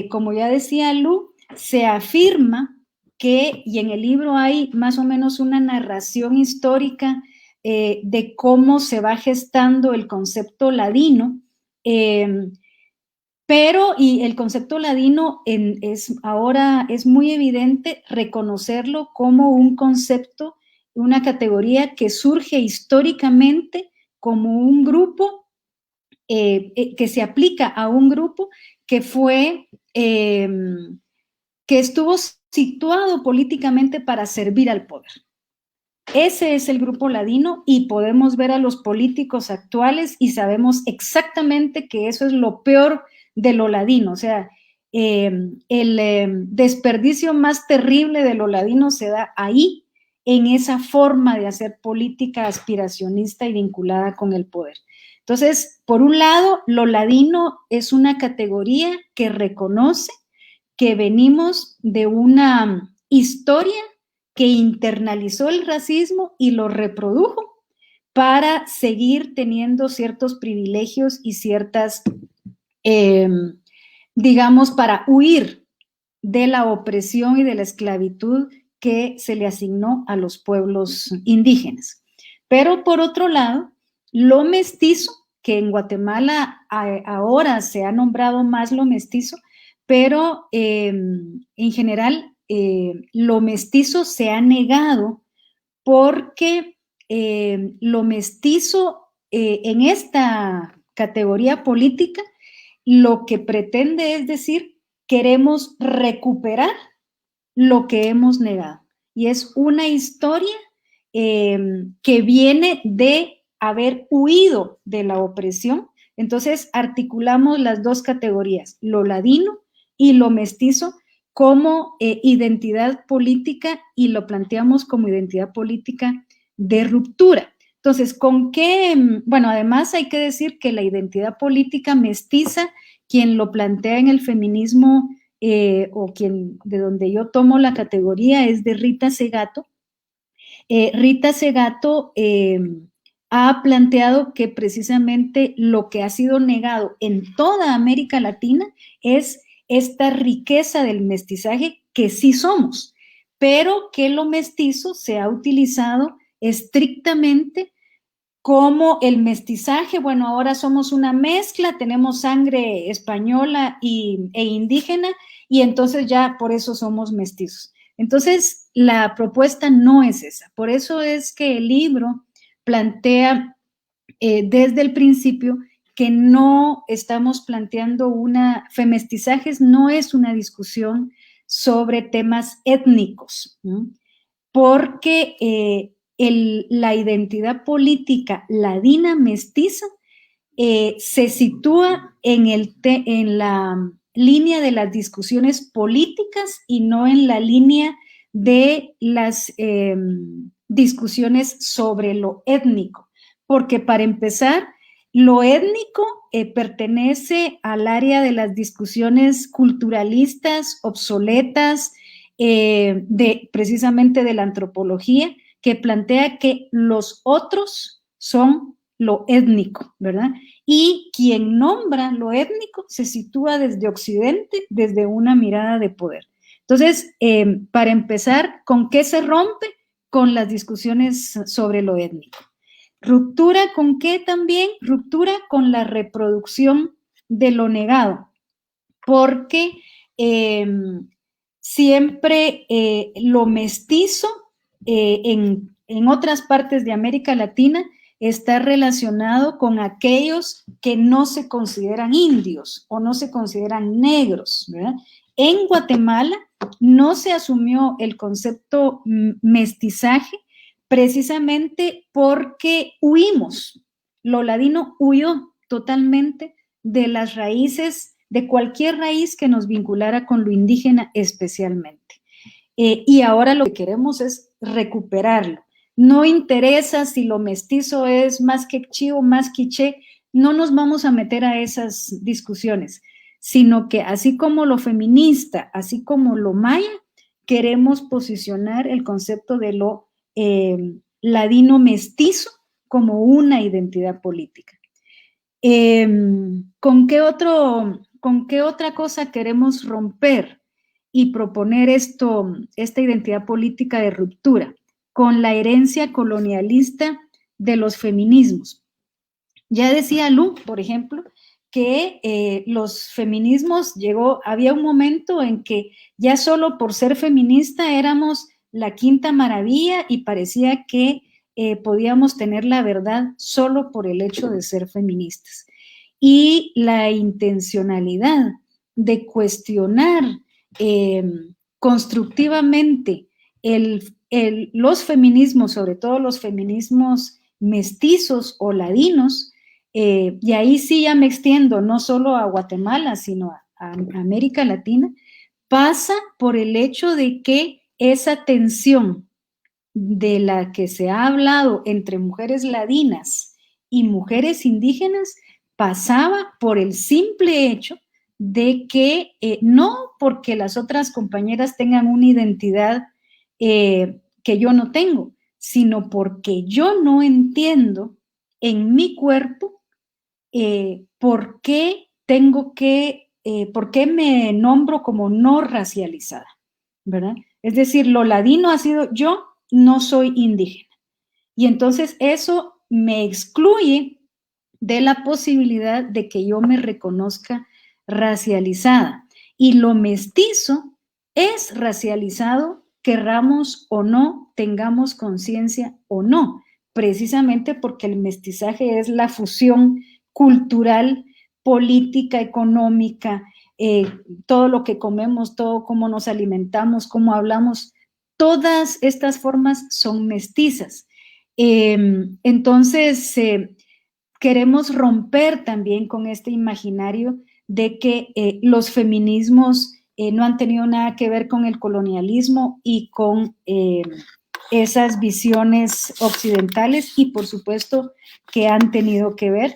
Speaker 3: como ya decía Lu, se afirma que, y en el libro hay más o menos una narración histórica de cómo se va gestando el concepto ladino, y el concepto ladino ahora es muy evidente reconocerlo como un concepto, una categoría que surge históricamente como un grupo, que se aplica a un grupo que estuvo situado políticamente para servir al poder. Ese es el grupo ladino, y podemos ver a los políticos actuales y sabemos exactamente que eso es lo peor de lo ladino. O sea, el desperdicio más terrible de lo ladino se da ahí, en esa forma de hacer política aspiracionista y vinculada con el poder. Entonces, por un lado, lo ladino es una categoría que reconoce que venimos de una historia que internalizó el racismo y lo reprodujo para seguir teniendo ciertos privilegios y ciertas, digamos, para huir de la opresión y de la esclavitud que se le asignó a los pueblos indígenas. Pero por otro lado, lo mestizo, que en Guatemala ahora se ha nombrado más lo mestizo, pero en general lo mestizo se ha negado porque lo mestizo en esta categoría política lo que pretende es decir, queremos recuperar lo que hemos negado. Y es una historia que viene de haber huido de la opresión. Entonces articulamos las dos categorías, lo ladino y lo mestizo, como identidad política, y lo planteamos como identidad política de ruptura. Entonces, ¿con qué? Bueno, además hay que decir que la identidad política mestiza, quien lo plantea en el feminismo, o de donde yo tomo la categoría, es de Rita Segato. Rita Segato ha planteado que precisamente lo que ha sido negado en toda América Latina es esta riqueza del mestizaje que sí somos, pero que lo mestizo se ha utilizado estrictamente como el mestizaje. Bueno, ahora somos una mezcla, tenemos sangre española e indígena, y entonces ya por eso somos mestizos. Entonces, la propuesta no es esa. Por eso es que el libro plantea desde el principio que no estamos planteando femestizajes no es una discusión sobre temas étnicos, ¿no? Porque la identidad política ladina mestiza se sitúa en la línea de las discusiones políticas y no en la línea de las discusiones sobre lo étnico. Porque para empezar, lo étnico pertenece al área de las discusiones culturalistas, obsoletas, precisamente de la antropología, que plantea que los otros son lo étnico, ¿verdad? Y quien nombra lo étnico se sitúa desde Occidente, desde una mirada de poder. Entonces, para empezar, ¿con qué se rompe? Con las discusiones sobre lo étnico. ¿Ruptura con qué también? Ruptura con la reproducción de lo negado, porque siempre lo mestizo en otras partes de América Latina está relacionado con aquellos que no se consideran indios o no se consideran negros, ¿verdad? En Guatemala no se asumió el concepto mestizaje precisamente porque huimos. Lo ladino huyó totalmente de las raíces, de cualquier raíz que nos vinculara con lo indígena especialmente. Y ahora lo que queremos es recuperarlo. No interesa si lo mestizo es más quechí o más quiché, no nos vamos a meter a esas discusiones, sino que así como lo feminista, así como lo maya, queremos posicionar el concepto de lo ladino mestizo como una identidad política. ¿Con qué otra cosa queremos romper y proponer esta identidad política de ruptura? Con la herencia colonialista de los feminismos. Ya decía Lu, por ejemplo, que los feminismos había un momento en que ya solo por ser feminista éramos la quinta maravilla y parecía que podíamos tener la verdad solo por el hecho de ser feministas. Y la intencionalidad de cuestionar constructivamente los feminismos, sobre todo los feminismos mestizos o ladinos, y ahí sí ya me extiendo no solo a Guatemala, sino a América Latina, pasa por el hecho de que esa tensión de la que se ha hablado entre mujeres ladinas y mujeres indígenas pasaba por el simple hecho de que no porque las otras compañeras tengan una identidad que yo no tengo, sino porque yo no entiendo en mi cuerpo por qué por qué me nombro como no racializada, ¿verdad? Es decir, lo ladino ha sido yo no soy indígena. Y entonces eso me excluye de la posibilidad de que yo me reconozca racializada. Y lo mestizo es racializado, querramos o no, tengamos conciencia o no, precisamente porque el mestizaje es la fusión cultural, política, económica, todo lo que comemos, todo cómo nos alimentamos, cómo hablamos, todas estas formas son mestizas. Entonces, queremos romper también con este imaginario de que los feminismos no han tenido nada que ver con el colonialismo y con esas visiones occidentales, y por supuesto que han tenido que ver.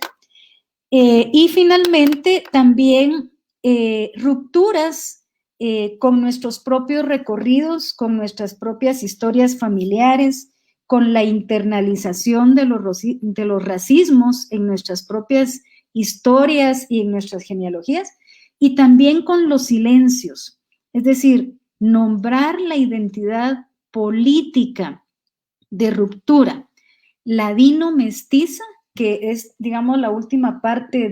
Speaker 3: Y finalmente también rupturas con nuestros propios recorridos, con nuestras propias historias familiares, con la internalización de los racismos en nuestras propias historias y en nuestras genealogías, y también con los silencios, es decir, nombrar la identidad política de ruptura ladino-mestiza, que es, digamos, la última parte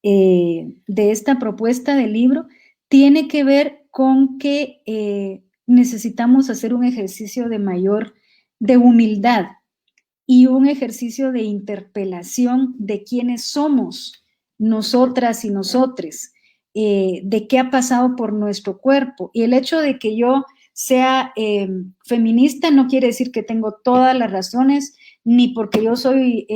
Speaker 3: de esta propuesta del libro, tiene que ver con que necesitamos hacer un ejercicio de humildad y un ejercicio de interpelación de quiénes somos nosotras y nosotres, de qué ha pasado por nuestro cuerpo. Y el hecho de que yo sea feminista no quiere decir que tengo todas las razones, ni porque yo soy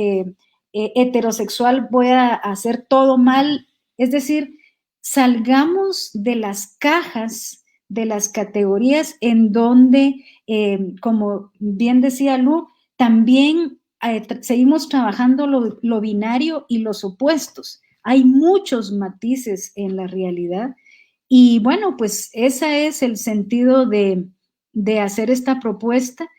Speaker 3: heterosexual voy a hacer todo mal. Es decir, salgamos de las cajas, de las categorías en donde, como bien decía Lu, también seguimos trabajando lo binario y los opuestos. Hay muchos matices en la realidad y bueno, pues ese es el sentido de hacer esta propuesta,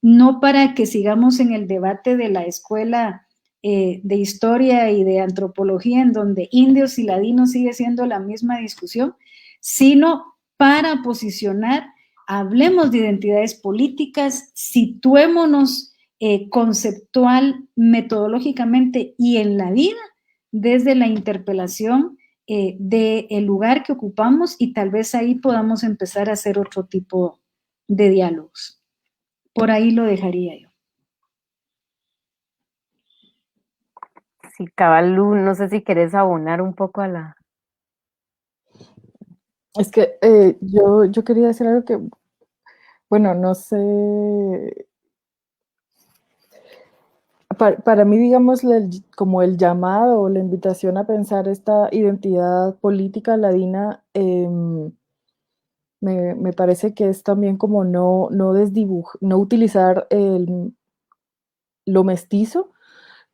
Speaker 3: no para que sigamos en el debate de la escuela de historia y de antropología, en donde indios y ladinos sigue siendo la misma discusión, sino para posicionar, hablemos de identidades políticas, situémonos conceptual, metodológicamente y en la vida desde la interpelación del lugar que ocupamos, y tal vez ahí podamos empezar a hacer otro tipo de diálogos. Por ahí lo dejaría yo.
Speaker 1: Sí, cabal, Lu, no sé si querés abonar un poco a la...
Speaker 2: Es que yo quería decir algo que, bueno, no sé, para mí, digamos, como el llamado o la invitación a pensar esta identidad política ladina, me parece que es también como no utilizar lo mestizo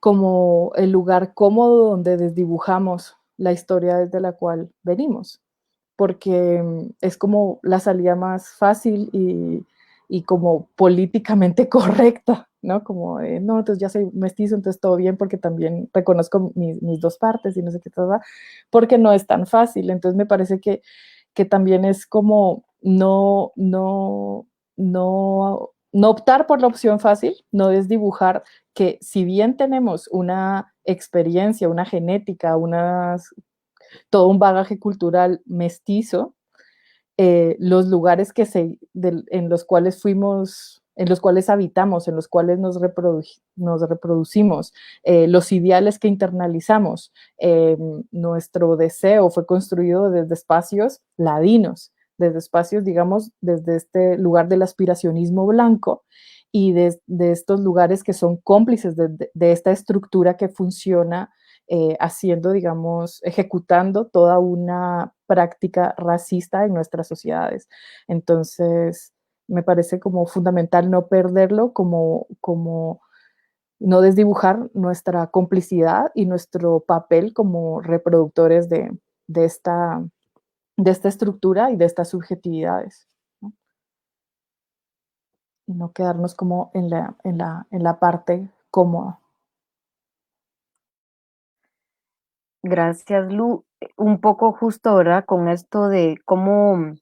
Speaker 2: como el lugar cómodo donde desdibujamos la historia desde la cual venimos, porque es como la salida más fácil y como políticamente correcta, ¿no? Como, no, entonces ya soy mestizo, entonces todo bien porque también reconozco mis dos partes y no sé qué tal, porque no es tan fácil. Entonces me parece que también es como no optar por la opción fácil, no desdibujar que si bien tenemos una experiencia, una genética, todo un bagaje cultural mestizo, los lugares en los cuales fuimos, en los cuales habitamos, en los cuales nos reproducimos, los ideales que internalizamos, nuestro deseo fue construido desde espacios ladinos, desde espacios, digamos, desde este lugar del aspiracionismo blanco y de estos lugares que son cómplices de esta estructura que funciona haciendo, digamos, ejecutando toda una práctica racista en nuestras sociedades. Entonces, me parece como fundamental no perderlo, como no desdibujar nuestra complicidad y nuestro papel como reproductores de esta estructura y de estas subjetividades, ¿no? Y no quedarnos como en la parte cómoda.
Speaker 1: Gracias, Lu. Un poco justo, ¿verdad? Con esto de cómo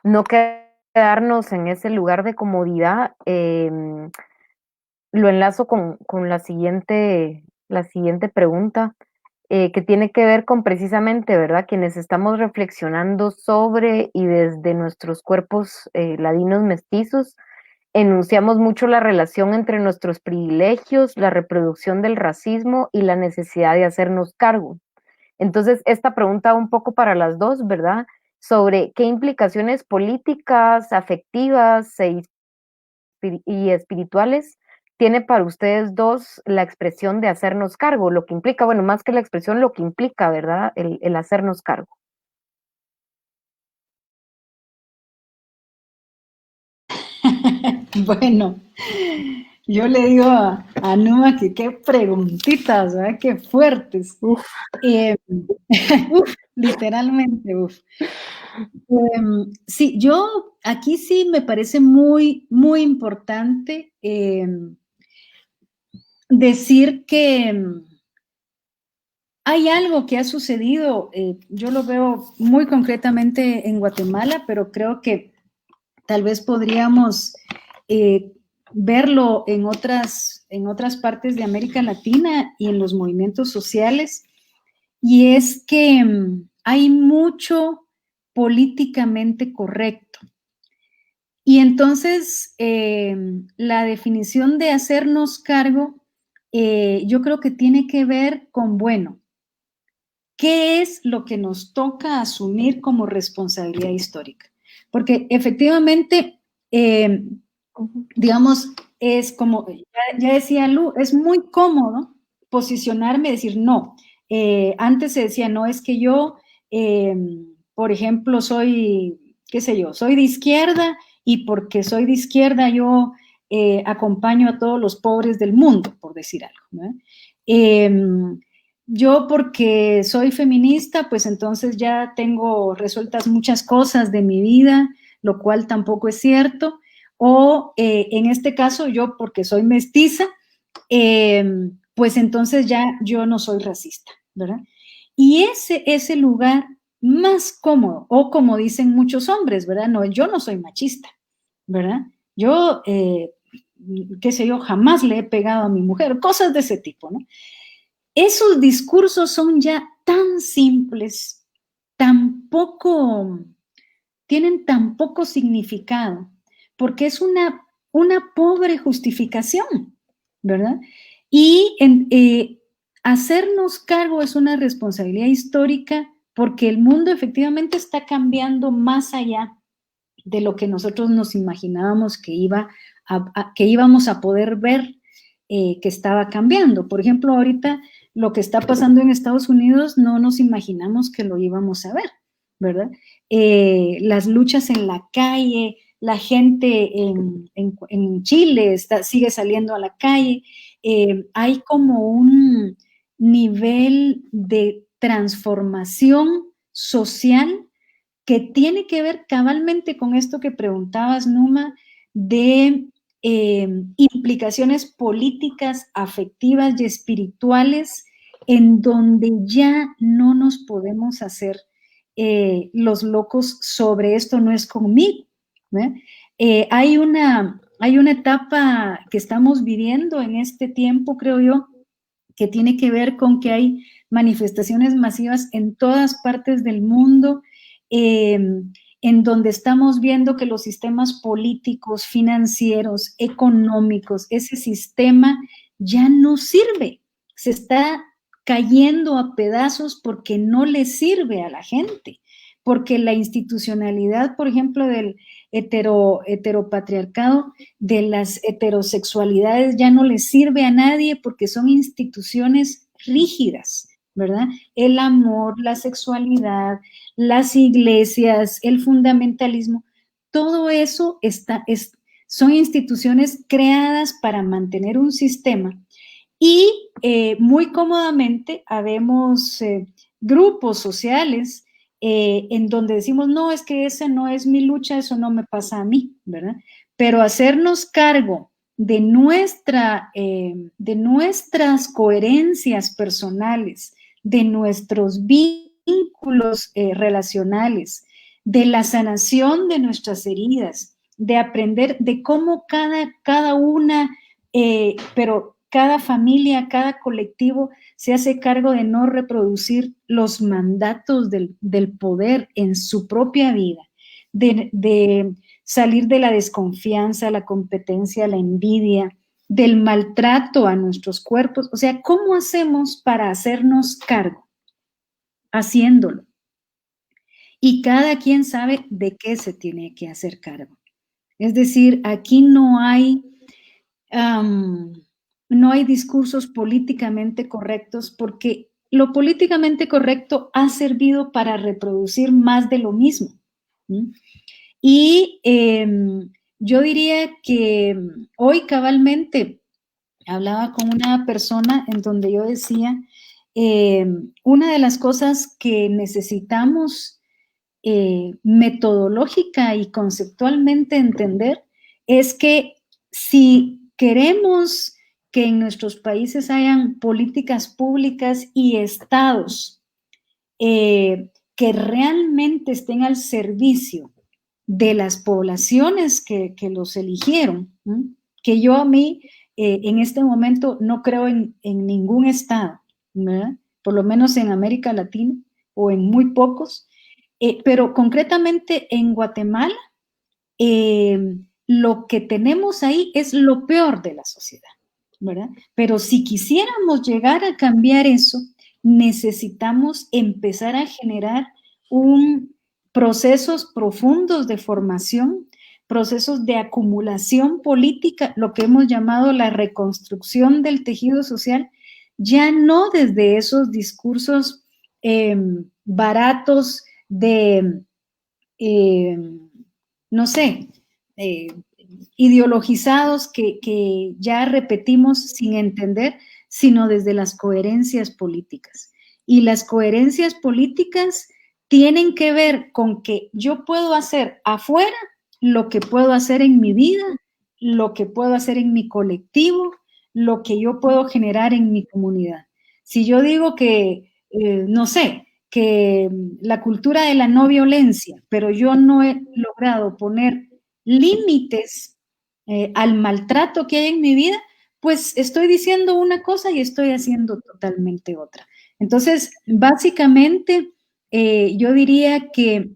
Speaker 1: no quedarnos en ese lugar de comodidad, lo enlazo con la siguiente pregunta, que tiene que ver con precisamente, ¿verdad? Quienes estamos reflexionando sobre y desde nuestros cuerpos ladinos mestizos, enunciamos mucho la relación entre nuestros privilegios, la reproducción del racismo y la necesidad de hacernos cargo. Entonces, esta pregunta un poco para las dos, ¿verdad? Sobre qué implicaciones políticas, afectivas y espirituales tiene para ustedes dos la expresión de hacernos cargo, lo que implica, bueno, más que la expresión, lo que implica, ¿verdad? El hacernos cargo.
Speaker 3: Bueno, yo le digo a Numa que qué preguntitas, ¿verdad? Qué fuertes.
Speaker 2: Uf.
Speaker 3: Literalmente, uf. Sí, yo aquí sí me parece muy, muy importante decir que hay algo que ha sucedido, yo lo veo muy concretamente en Guatemala, pero creo que tal vez podríamos verlo en otras partes de América Latina y en los movimientos sociales, y es que hay mucho políticamente correcto. Y entonces, la definición de hacernos cargo, yo creo que tiene que ver con, bueno, ¿qué es lo que nos toca asumir como responsabilidad histórica? Porque efectivamente, digamos, es como, ya decía Lu, es muy cómodo posicionarme y decir, no, antes se decía, no, es que yo, por ejemplo, soy, qué sé yo, soy de izquierda y porque soy de izquierda yo acompaño a todos los pobres del mundo, por decir algo, ¿no? Yo porque soy feminista, pues entonces ya tengo resueltas muchas cosas de mi vida, lo cual tampoco es cierto. O en este caso, yo porque soy mestiza, pues entonces ya yo no soy racista, ¿verdad? Y ese es el lugar más cómodo, o como dicen muchos hombres, ¿verdad? No, yo no soy machista, ¿verdad? Yo, qué sé yo, jamás le he pegado a mi mujer, cosas de ese tipo, ¿no? Esos discursos son ya tan simples, tan poco, tienen tan poco significado, porque es una pobre justificación, ¿verdad? Y hacernos cargo es una responsabilidad histórica porque el mundo efectivamente está cambiando más allá de lo que nosotros nos imaginábamos que íbamos a poder ver que estaba cambiando. Por ejemplo, ahorita lo que está pasando en Estados Unidos no nos imaginamos que lo íbamos a ver, ¿verdad? Las luchas en la calle, la gente en Chile sigue saliendo a la calle, hay como un nivel de transformación social que tiene que ver cabalmente con esto que preguntabas, Numa, de implicaciones políticas, afectivas y espirituales, en donde ya no nos podemos hacer los locos sobre esto no es conmigo, ¿no? Hay una etapa que estamos viviendo en este tiempo, creo yo, que tiene que ver con que hay manifestaciones masivas en todas partes del mundo, en donde estamos viendo que los sistemas políticos, financieros, económicos, ese sistema ya no sirve, se está cayendo a pedazos porque no le sirve a la gente, porque la institucionalidad, por ejemplo, del heteropatriarcado, de las heterosexualidades ya no le sirve a nadie porque son instituciones rígidas, ¿verdad? El amor, la sexualidad, las iglesias, el fundamentalismo, todo eso son instituciones creadas para mantener un sistema y muy cómodamente habemos grupos sociales en donde decimos, no, es que esa no es mi lucha, eso no me pasa a mí, ¿verdad? Pero hacernos cargo de nuestras coherencias personales, de nuestros vínculos relacionales, de la sanación de nuestras heridas, de aprender de cómo cada una, pero cada familia, cada colectivo se hace cargo de no reproducir los mandatos del poder en su propia vida, de salir de la desconfianza, la competencia, la envidia, del maltrato a nuestros cuerpos. O sea, ¿cómo hacemos para hacernos cargo? Haciéndolo. Y cada quien sabe de qué se tiene que hacer cargo. Es decir, aquí no hay discursos políticamente correctos porque lo políticamente correcto ha servido para reproducir más de lo mismo. ¿Sí? Y yo diría que hoy cabalmente hablaba con una persona en donde yo decía, una de las cosas que necesitamos metodológica y conceptualmente entender es que si queremos que en nuestros países hayan políticas públicas y estados que realmente estén al servicio de las poblaciones que los eligieron, ¿no? Que yo a mí en este momento no creo en ningún estado, ¿verdad? Por lo menos en América Latina o en muy pocos, pero concretamente en Guatemala lo que tenemos ahí es lo peor de la sociedad, ¿verdad? Pero si quisiéramos llegar a cambiar eso, necesitamos empezar a generar procesos profundos de formación, procesos de acumulación política, lo que hemos llamado la reconstrucción del tejido social, ya no desde esos discursos baratos de, no sé, ideologizados que ya repetimos sin entender, sino desde las coherencias políticas. Y las coherencias políticas tienen que ver con que yo puedo hacer afuera lo que puedo hacer en mi vida, lo que puedo hacer en mi colectivo, lo que yo puedo generar en mi comunidad. Si yo digo que, no sé, que la cultura de la no violencia, pero yo no he logrado poner límites al maltrato que hay en mi vida, pues estoy diciendo una cosa y estoy haciendo totalmente otra. Entonces, básicamente, yo diría que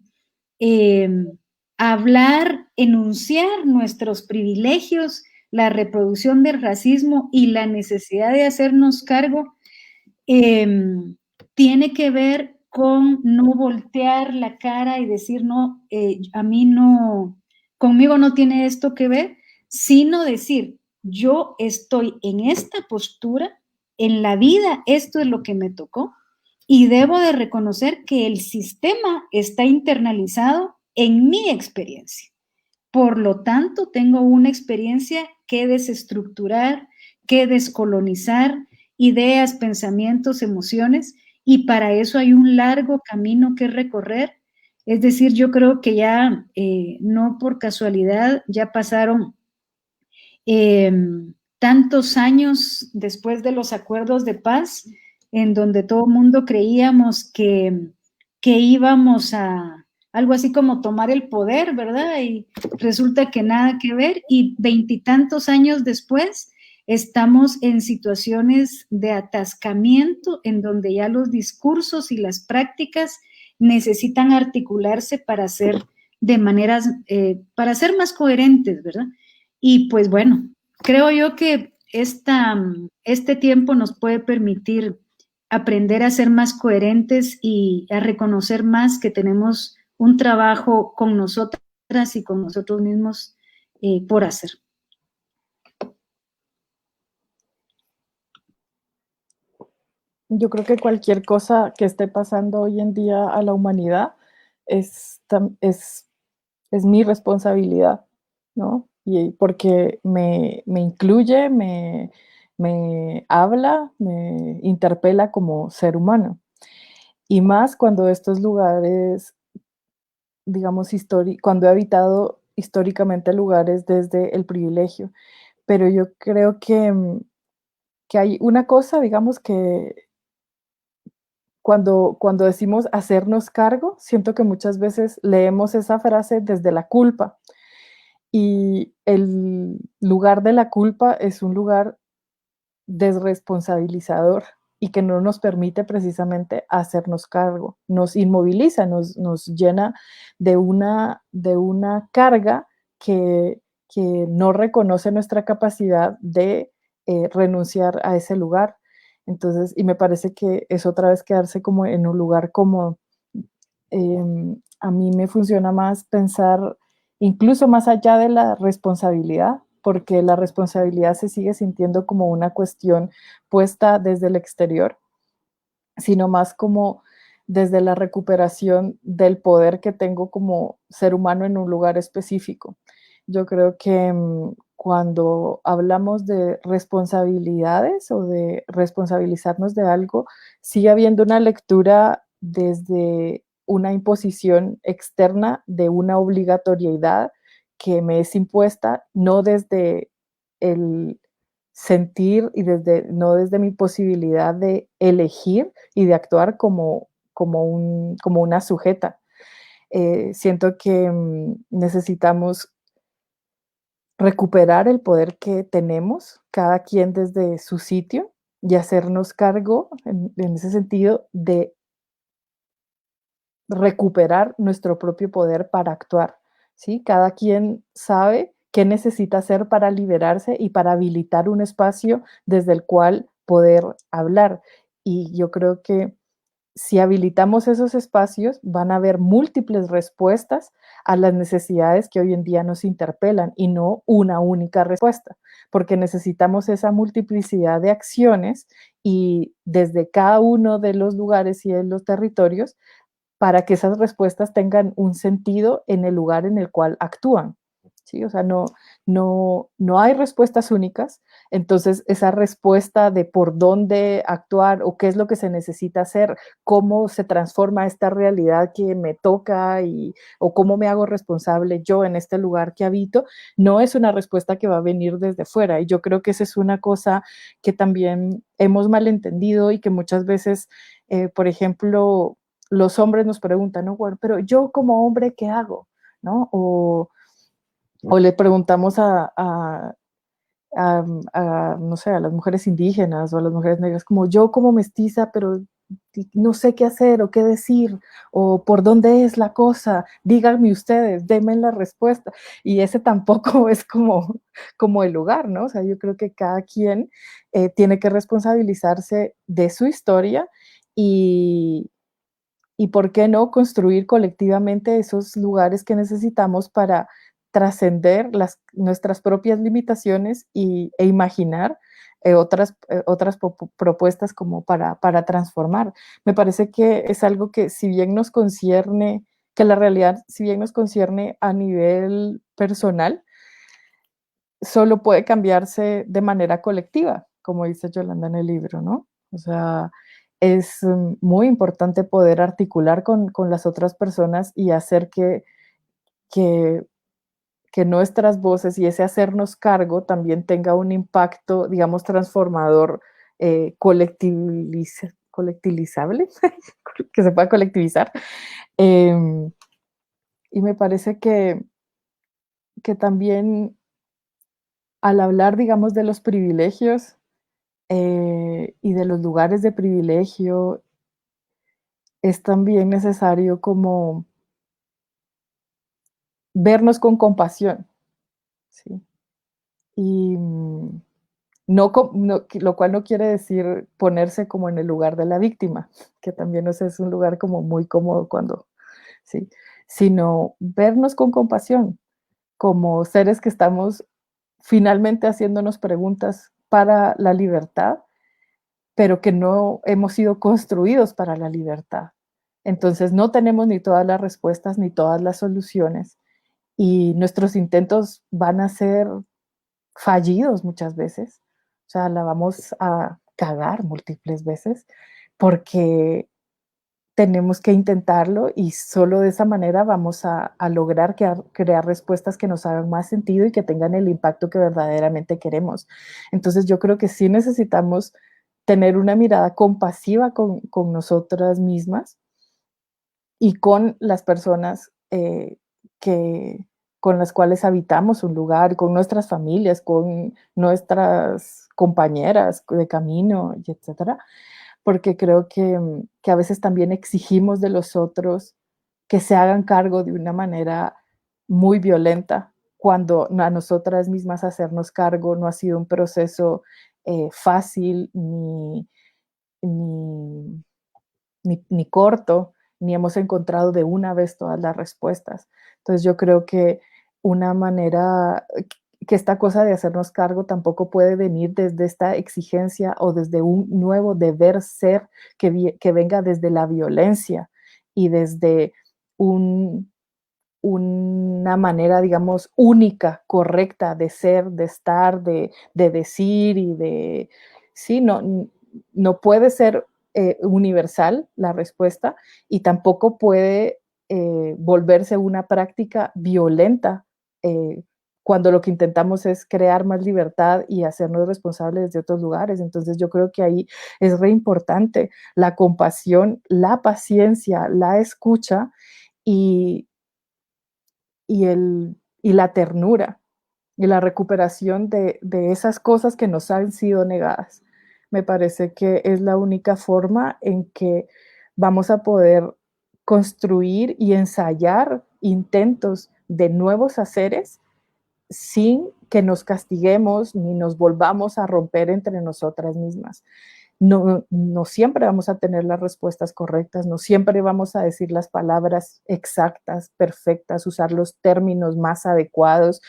Speaker 3: hablar, enunciar nuestros privilegios, la reproducción del racismo y la necesidad de hacernos cargo, tiene que ver con no voltear la cara y decir, no, a mí no, conmigo no tiene esto que ver, sino decir, yo estoy en esta postura, en la vida esto es lo que me tocó y debo de reconocer que el sistema está internalizado en mi experiencia. Por lo tanto, tengo una experiencia que desestructurar, que descolonizar, ideas, pensamientos, emociones, y para eso hay un largo camino que recorrer. Es decir, yo creo que ya, no por casualidad, ya pasaron tantos años después de los acuerdos de paz, en donde todo el mundo creíamos que íbamos a algo así como tomar el poder, ¿verdad? Y resulta que nada que ver, y 20 años después estamos en situaciones de atascamiento en donde ya los discursos y las prácticas necesitan articularse para ser de maneras, para ser más coherentes, ¿verdad? Y pues bueno, creo yo que este tiempo nos puede permitir aprender a ser más coherentes y a reconocer más que tenemos un trabajo con nosotras y con nosotros mismos por hacer.
Speaker 2: Yo creo que cualquier cosa que esté pasando hoy en día a la humanidad es, es mi responsabilidad, ¿no? Y porque me incluye, me habla, me interpela como ser humano. Y más cuando estos lugares, digamos, cuando he habitado históricamente lugares desde el privilegio. Pero yo creo que hay una cosa, digamos, que cuando decimos hacernos cargo, siento que muchas veces leemos esa frase desde la culpa. Y el lugar de la culpa es un lugar desresponsabilizador y que no nos permite precisamente hacernos cargo, nos inmoviliza, nos llena de una carga que no reconoce nuestra capacidad de renunciar a ese lugar. Entonces, y me parece que es otra vez quedarse como en un lugar como, a mí me funciona más pensar incluso más allá de la responsabilidad, porque la responsabilidad se sigue sintiendo como una cuestión puesta desde el exterior, sino más como desde la recuperación del poder que tengo como ser humano en un lugar específico. Yo creo que cuando hablamos de responsabilidades o de responsabilizarnos de algo, sigue habiendo una lectura desde una imposición externa de una obligatoriedad que me es impuesta, no desde el sentir y no desde mi posibilidad de elegir y de actuar como una sujeta. Siento que necesitamos recuperar el poder que tenemos, cada quien desde su sitio, y hacernos cargo, en ese sentido, de recuperar nuestro propio poder para actuar, ¿sí? Cada quien sabe qué necesita hacer para liberarse y para habilitar un espacio desde el cual poder hablar. Y yo creo que si habilitamos esos espacios, van a haber múltiples respuestas a las necesidades que hoy en día nos interpelan y no una única respuesta, porque necesitamos esa multiplicidad de acciones y desde cada uno de los lugares y de los territorios para que esas respuestas tengan un sentido en el lugar en el cual actúan. ¿Sí? O sea, no hay respuestas únicas, entonces esa respuesta de por dónde actuar o qué es lo que se necesita hacer, cómo se transforma esta realidad que me toca o cómo me hago responsable yo en este lugar que habito, no es una respuesta que va a venir desde fuera. Y yo creo que esa es una cosa que también hemos malentendido y que muchas veces, por ejemplo, los hombres nos preguntan, ¿no? Bueno, pero yo como hombre, ¿qué hago? ¿No? O le preguntamos no sé, a las mujeres indígenas o a las mujeres negras, como yo como mestiza, pero no sé qué hacer o qué decir, o por dónde es la cosa, díganme ustedes, denme la respuesta. Y ese tampoco es como el lugar, ¿no? O sea, yo creo que cada quien tiene que responsabilizarse de su historia y por qué no construir colectivamente esos lugares que necesitamos para trascender nuestras propias limitaciones e imaginar otras propuestas como para transformar. Me parece que es algo que si bien nos concierne, que la realidad si bien nos concierne a nivel personal, solo puede cambiarse de manera colectiva, como dice Yolanda en el libro, ¿no? O sea, es muy importante poder articular con las otras personas y hacer que, que nuestras voces y ese hacernos cargo también tenga un impacto, digamos, transformador, colectivizable, que se pueda colectivizar. Y me parece que también al hablar, digamos, de los privilegios y de los lugares de privilegio, es también necesario como vernos con compasión, ¿sí? Y lo cual no quiere decir ponerse como en el lugar de la víctima, que también es un lugar como muy cómodo ¿sí? Sino vernos con compasión, como seres que estamos finalmente haciéndonos preguntas para la libertad, pero que no hemos sido construidos para la libertad. Entonces no tenemos ni todas las respuestas ni todas las soluciones y nuestros intentos van a ser fallidos muchas veces. O sea, la vamos a cagar múltiples veces porque tenemos que intentarlo y solo de esa manera vamos a lograr crear respuestas que nos hagan más sentido y que tengan el impacto que verdaderamente queremos. Entonces yo creo que sí necesitamos tener una mirada compasiva con nosotras mismas y con las personas con las cuales habitamos un lugar, con nuestras familias, con nuestras compañeras de camino, y etcétera, porque creo que a veces también exigimos de los otros que se hagan cargo de una manera muy violenta, cuando a nosotras mismas hacernos cargo no ha sido un proceso fácil ni, ni corto, ni hemos encontrado de una vez todas las respuestas. Entonces yo creo que una manera, que esta cosa de hacernos cargo tampoco puede venir desde esta exigencia o desde un nuevo deber ser que venga desde la violencia y desde una manera, digamos, única, correcta de ser, de estar, de decir y de, sí, no puede ser universal la respuesta y tampoco puede volverse una práctica violenta cuando lo que intentamos es crear más libertad y hacernos responsables de otros lugares. Entonces yo creo que ahí es re importante la compasión, la paciencia, la escucha y, y la ternura y la recuperación de esas cosas que nos han sido negadas. Me parece que es la única forma en que vamos a poder construir y ensayar intentos de nuevos haceres sin que nos castiguemos ni nos volvamos a romper entre nosotras mismas. No siempre vamos a tener las respuestas correctas, no siempre vamos a decir las palabras exactas, perfectas, usar los términos más adecuados,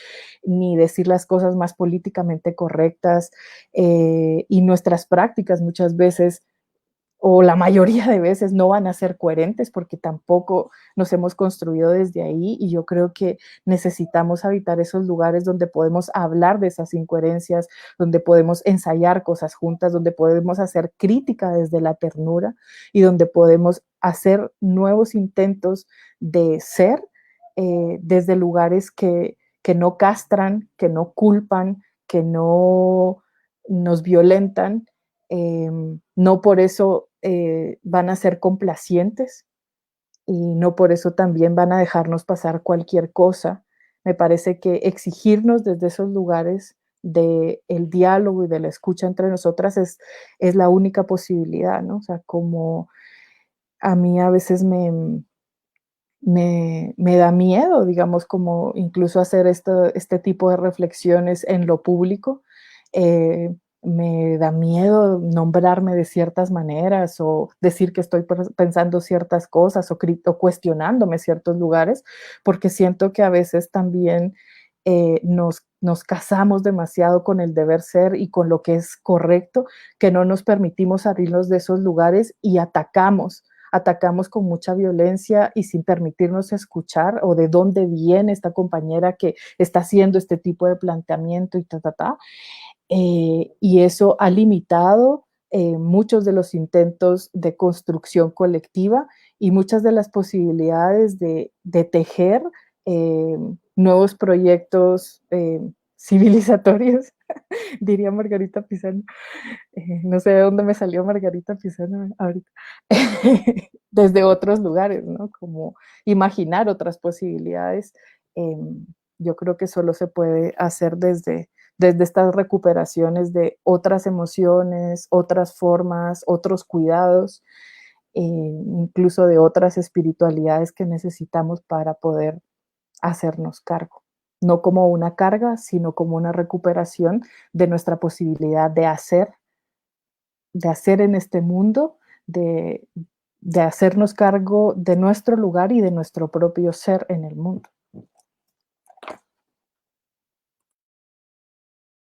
Speaker 2: ni decir las cosas más políticamente correctas. Y nuestras prácticas muchas veces o la mayoría de veces no van a ser coherentes porque tampoco nos hemos construido desde ahí y yo creo que necesitamos habitar esos lugares donde podemos hablar de esas incoherencias, donde podemos ensayar cosas juntas, donde podemos hacer crítica desde la ternura y donde podemos hacer nuevos intentos de ser desde lugares que no castran, que no culpan, que no nos violentan. No por eso van a ser complacientes y no por eso también van a dejarnos pasar cualquier cosa. Me parece que exigirnos desde esos lugares del diálogo y de la escucha entre nosotras es la única posibilidad, ¿no? O sea, como a mí a veces me da miedo, digamos, como incluso hacer este tipo de reflexiones en lo público. Me da miedo nombrarme de ciertas maneras o decir que estoy pensando ciertas cosas o cuestionándome ciertos lugares, porque siento que a veces también nos casamos demasiado con el deber ser y con lo que es correcto, que no nos permitimos abrirnos de esos lugares y atacamos con mucha violencia y sin permitirnos escuchar o de dónde viene esta compañera que está haciendo este tipo de planteamiento y y eso ha limitado muchos de los intentos de construcción colectiva y muchas de las posibilidades de tejer nuevos proyectos civilizatorios, diría Margarita Pisano. No sé de dónde me salió Margarita Pisano ahorita. Desde otros lugares, ¿no? Como imaginar otras posibilidades. Eh, yo creo que solo se puede hacer desde estas recuperaciones de otras emociones, otras formas, otros cuidados, incluso de otras espiritualidades que necesitamos para poder hacernos cargo. No como una carga, sino como una recuperación de nuestra posibilidad de hacer en este mundo, de hacernos cargo de nuestro lugar y de nuestro propio ser en el mundo.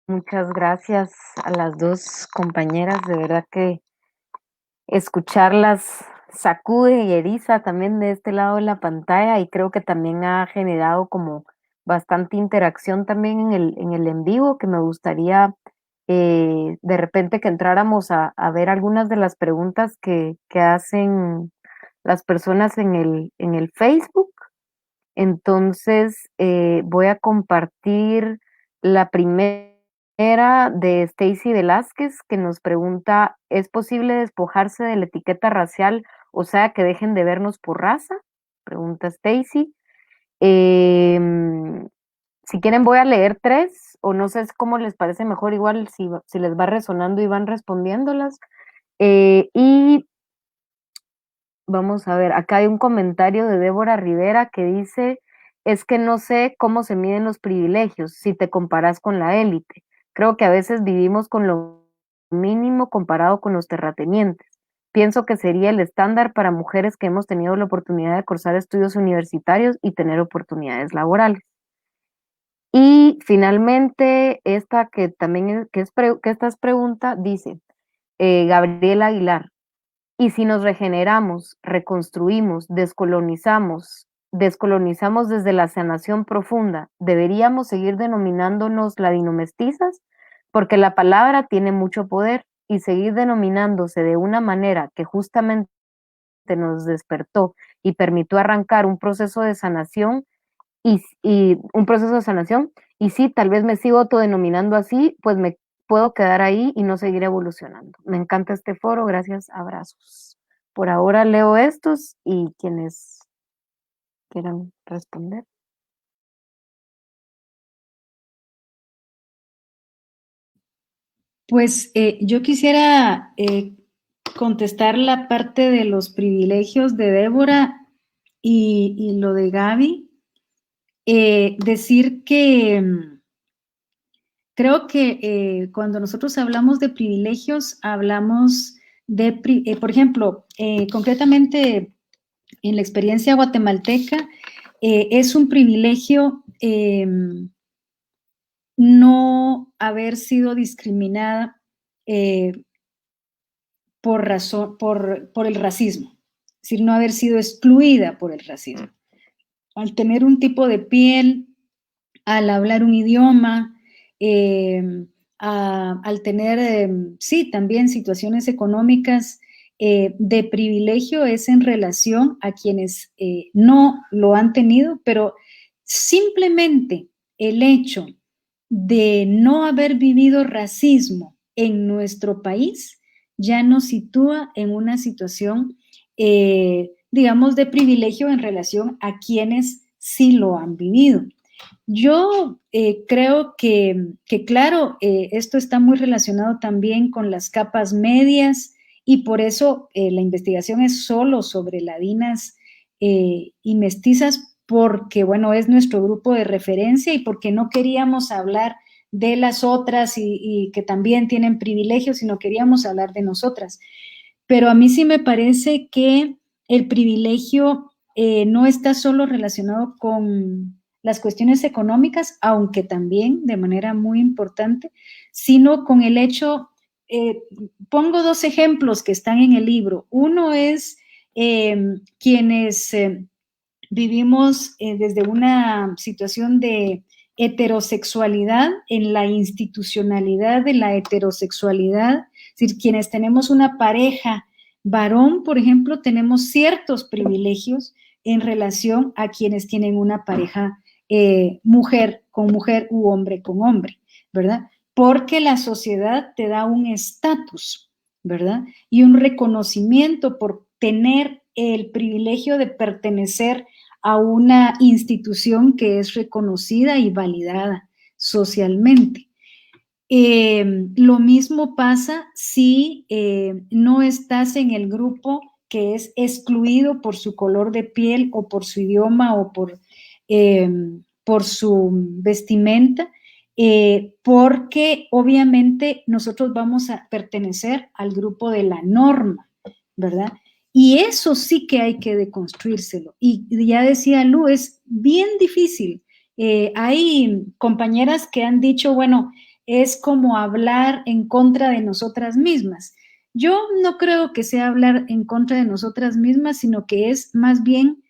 Speaker 1: Muchas gracias a las dos compañeras, de verdad que escucharlas sacude y eriza también de este lado de la pantalla y creo que también ha generado como bastante interacción también en el en vivo, que me gustaría de repente que entráramos a ver algunas de las preguntas que hacen las personas en el Facebook. Entonces voy a compartir la primera de Stacy Velázquez, que nos pregunta: ¿es posible despojarse de la etiqueta racial, o sea, que dejen de vernos por raza? Pregunta Stacy. Si quieren voy a leer tres, o no sé cómo les parece mejor, igual si les va resonando y van respondiéndolas. Y vamos a ver, acá hay un comentario de Débora Rivera que dice: es que no sé cómo se miden los privilegios si te comparas con la élite. Creo que a veces vivimos con lo mínimo comparado con los terratenientes. Pienso que sería el estándar para mujeres que hemos tenido la oportunidad de cursar estudios universitarios y tener oportunidades laborales. Y finalmente, esta que también que esta es pregunta, dice Gabriela Aguilar: y si nos regeneramos, reconstruimos, descolonizamos desde la sanación profunda, ¿deberíamos seguir denominándonos ladinomestizas? Porque la palabra tiene mucho poder y seguir denominándose de una manera que justamente nos despertó y permitió arrancar un proceso de sanación y un proceso de sanación, y sí, tal vez me sigo autodenominando así, pues me puedo quedar ahí y no seguir evolucionando. Me encanta este foro, gracias, abrazos. Por ahora leo estos y quienes quieran responder.
Speaker 3: Pues yo quisiera contestar la parte de los privilegios de Débora y lo de Gaby. Decir que creo que cuando nosotros hablamos de privilegios, hablamos de, por ejemplo, concretamente en la experiencia guatemalteca, es un privilegio no haber sido discriminada por el racismo, es decir, no haber sido excluida por el racismo. Al tener un tipo de piel, al hablar un idioma, al tener, sí, también situaciones económicas de privilegio es en relación a quienes no lo han tenido, pero simplemente el hecho de no haber vivido racismo en nuestro país ya nos sitúa en una situación, digamos, de privilegio en relación a quienes sí lo han vivido. Yo creo que claro, esto está muy relacionado también con las capas medias y por eso la investigación es solo sobre ladinas y mestizas porque, bueno, es nuestro grupo de referencia y porque no queríamos hablar de las otras y que también tienen privilegios, sino queríamos hablar de nosotras. Pero a mí sí me parece que el privilegio no está solo relacionado con las cuestiones económicas, aunque también de manera muy importante, sino con el hecho, pongo dos ejemplos que están en el libro. Uno es quienes vivimos desde una situación de heterosexualidad en la institucionalidad de la heterosexualidad, es decir, quienes tenemos una pareja varón, por ejemplo, tenemos ciertos privilegios en relación a quienes tienen una pareja mujer con mujer u hombre con hombre, ¿verdad? Porque la sociedad te da un estatus, ¿verdad? Y un reconocimiento por tener el privilegio de pertenecer a una institución que es reconocida y validada socialmente. Lo mismo pasa si no estás en el grupo que es excluido por su color de piel o por su idioma o por su vestimenta, porque obviamente nosotros vamos a pertenecer al grupo de la norma, ¿verdad? Y eso sí que hay que deconstruírselo. Y ya decía Lu, es bien difícil. Hay compañeras que han dicho, bueno, es como hablar en contra de nosotras mismas. Yo no creo que sea hablar en contra de nosotras mismas, sino que es más bien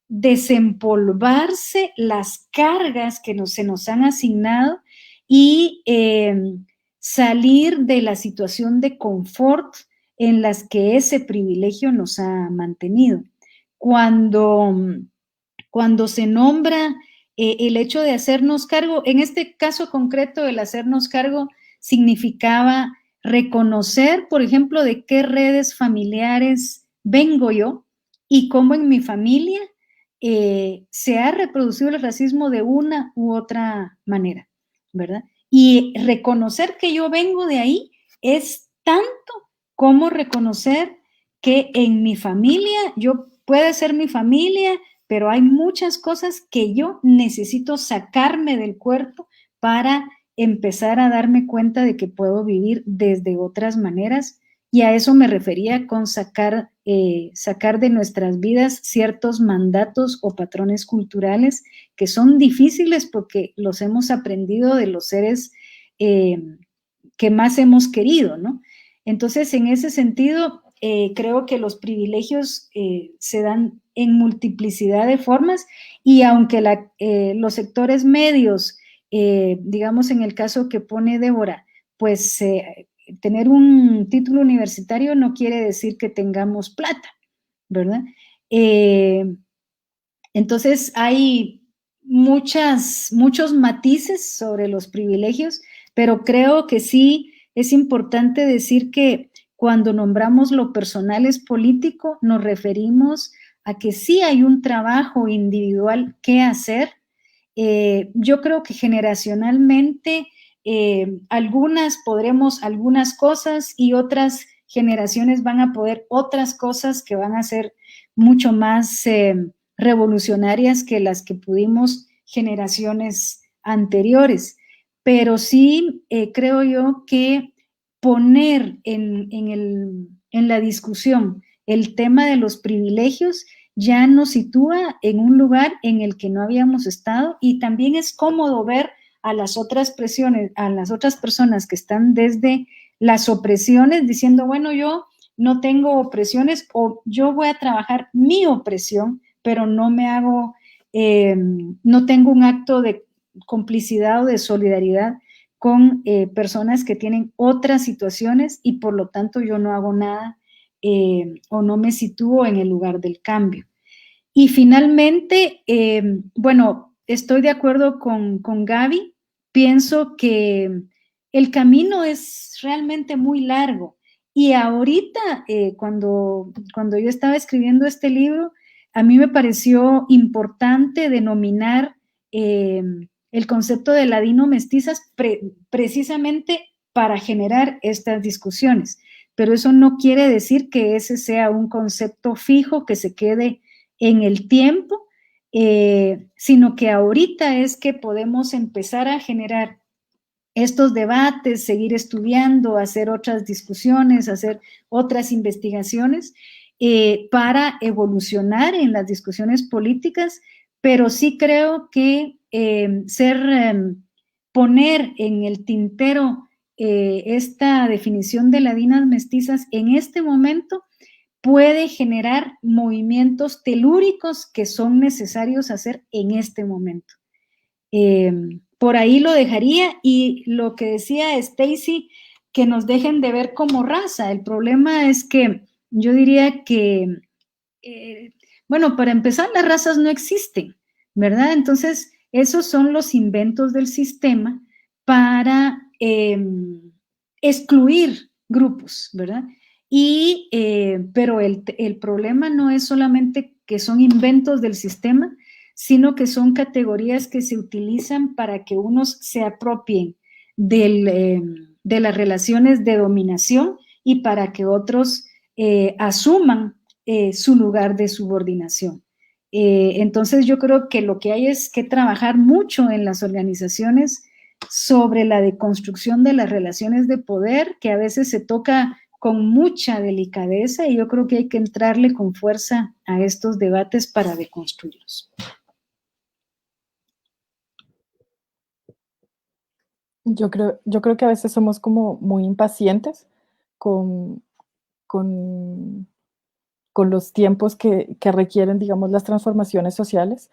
Speaker 3: desempolvarse las cargas que se nos han asignado y salir de la situación de confort en las que ese privilegio nos ha mantenido. Cuando se nombra el hecho de hacernos cargo, en este caso concreto, el hacernos cargo significaba reconocer, por ejemplo, de qué redes familiares vengo yo y cómo en mi familia se ha reproducido el racismo de una u otra manera, ¿verdad? Y reconocer que yo vengo de ahí es tanto como reconocer que en mi familia, yo puede ser mi familia, pero hay muchas cosas que yo necesito sacarme del cuerpo para empezar a darme cuenta de que puedo vivir desde otras maneras. Y a eso me refería con sacar de nuestras vidas ciertos mandatos o patrones culturales que son difíciles porque los hemos aprendido de los seres que más hemos querido, ¿no? Entonces, en ese sentido, creo que los privilegios se dan en multiplicidad de formas y aunque los sectores medios, digamos en el caso que pone Débora, pues tener un título universitario no quiere decir que tengamos plata, ¿verdad? Entonces hay muchos matices sobre los privilegios, pero creo que sí es importante decir que cuando nombramos lo personal es político, nos referimos a que sí hay un trabajo individual que hacer. Yo creo que generacionalmente algunas podremos algunas cosas y otras generaciones van a poder otras cosas que van a ser mucho más revolucionarias que las que pudimos generaciones anteriores. Pero sí creo yo que poner en la discusión el tema de los privilegios ya nos sitúa en un lugar en el que no habíamos estado, y también es cómodo ver a las otras presiones, a las otras personas que están desde las opresiones diciendo, bueno, yo no tengo opresiones, o yo voy a trabajar mi opresión, pero no me hago, no tengo un acto de complicidad o de solidaridad con personas que tienen otras situaciones, y por lo tanto yo no hago nada o no me sitúo en el lugar del cambio. Y finalmente, bueno, estoy de acuerdo con Gaby. Pienso que el camino es realmente muy largo. Y ahorita, cuando yo estaba escribiendo este libro, a mí me pareció importante denominar el concepto de ladino-mestizas precisamente para generar estas discusiones. Pero eso no quiere decir que ese sea un concepto fijo que se quede en el tiempo, sino que ahorita es que podemos empezar a generar estos debates, seguir estudiando, hacer otras discusiones, hacer otras investigaciones para evolucionar en las discusiones políticas, pero sí creo que poner en el tintero esta definición de ladinas mestizas en este momento puede generar movimientos telúricos que son necesarios hacer en este momento. Por ahí lo dejaría, y lo que decía Stacy, que nos dejen de ver como raza. El problema es que yo diría que, bueno, para empezar, las razas no existen, ¿verdad? Entonces, esos son los inventos del sistema para excluir grupos, ¿verdad? Pero el problema no es solamente que son inventos del sistema, sino que son categorías que se utilizan para que unos se apropien de las relaciones de dominación y para que otros asuman su lugar de subordinación. Entonces yo creo que lo que hay es que trabajar mucho en las organizaciones sobre la deconstrucción de las relaciones de poder, que a veces se toca con mucha delicadeza, y yo creo que hay que entrarle con fuerza a estos debates para deconstruirlos.
Speaker 2: Yo creo que a veces somos como muy impacientes con, con, con los tiempos que requieren, digamos, las transformaciones sociales,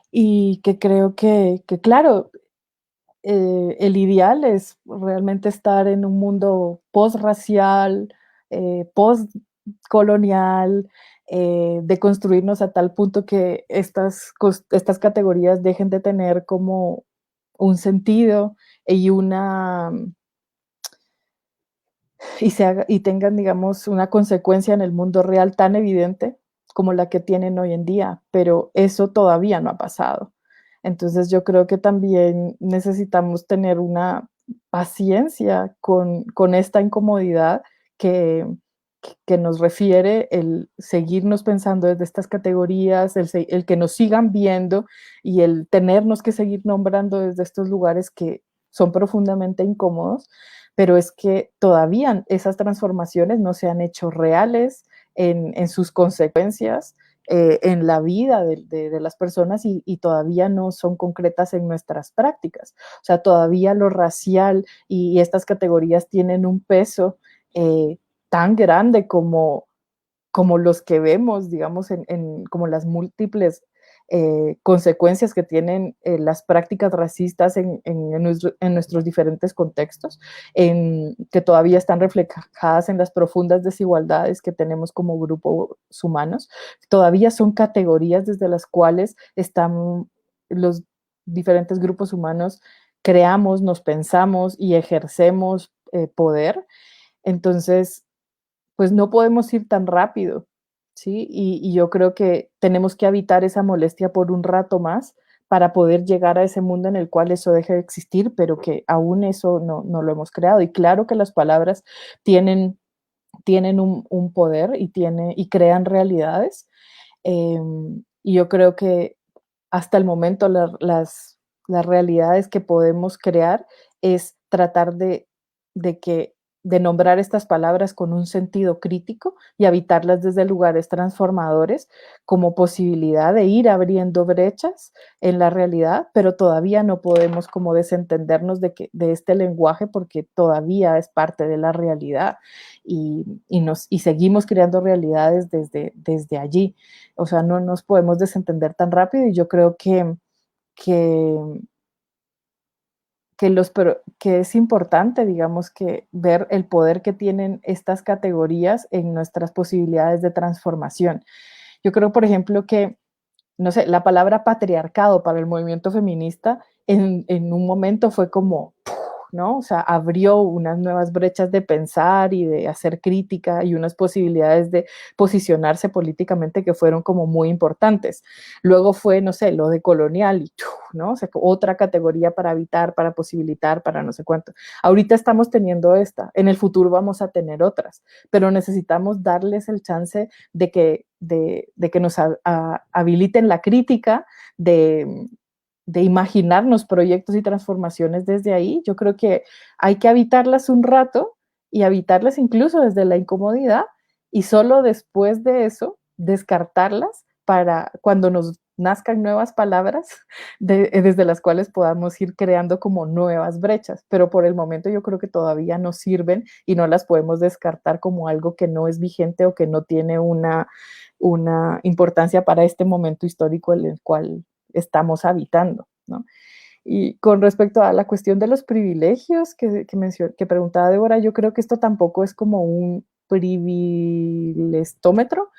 Speaker 2: y que creo que claro, el ideal es realmente estar en un mundo post-racial, post-colonial, de construirnos a tal punto que estas categorías dejen de tener como un sentido y y tengan, digamos, una consecuencia en el mundo real tan evidente como la que tienen hoy en día, pero eso todavía no ha pasado. Entonces yo creo que también necesitamos tener una paciencia con esta incomodidad que, que nos refiere el seguirnos pensando desde estas categorías, el que nos sigan viendo y el tenernos que seguir nombrando desde estos lugares que son profundamente incómodos, pero es que todavía esas transformaciones no se han hecho reales en sus consecuencias, en la vida de las personas, y todavía no son concretas en nuestras prácticas. O sea, todavía lo racial y estas categorías tienen un peso tan grande como los que vemos, digamos, como las múltiples consecuencias que tienen las prácticas racistas en nuestros diferentes contextos, que todavía están reflejadas en las profundas desigualdades que tenemos como grupos humanos. Todavía son categorías desde las cuales están los diferentes grupos humanos, creamos, nos pensamos y ejercemos poder. Entonces, pues no podemos ir tan rápido, ¿sí? Y yo creo que tenemos que evitar esa molestia por un rato más para poder llegar a ese mundo en el cual eso deje de existir, pero que aún eso no lo hemos creado. Y claro que las palabras tienen un poder y crean realidades. Y yo creo que hasta el momento las realidades que podemos crear es tratar de de nombrar estas palabras con un sentido crítico y habitarlas desde lugares transformadores como posibilidad de ir abriendo brechas en la realidad, pero todavía no podemos como desentendernos de este lenguaje porque todavía es parte de la realidad y seguimos creando realidades desde allí. O sea, no nos podemos desentender tan rápido y yo creo que, que es importante, digamos, que ver el poder que tienen estas categorías en nuestras posibilidades de transformación. Yo creo, por ejemplo, que, no sé, la palabra patriarcado para el movimiento feminista en un momento fue como, ¿no? O sea, abrió unas nuevas brechas de pensar y de hacer crítica y unas posibilidades de posicionarse políticamente que fueron como muy importantes. Luego fue, no sé, lo de colonial y, ¿no? O sea, otra categoría para habitar, para posibilitar, para no sé cuánto. Ahorita estamos teniendo esta, en el futuro vamos a tener otras, pero necesitamos darles el chance de que nos habiliten la crítica, de imaginarnos proyectos y transformaciones desde ahí. Yo creo que hay que habitarlas un rato y habitarlas incluso desde la incomodidad y solo después de eso descartarlas para cuando nos nazcan nuevas palabras desde las cuales podamos ir creando como nuevas brechas, pero por el momento yo creo que todavía no sirven y no las podemos descartar como algo que no es vigente o que no tiene una importancia para este momento histórico en el cual estamos habitando, ¿no? Y con respecto a la cuestión de los privilegios que preguntaba Débora, yo creo que esto tampoco es como un privilegistómetro.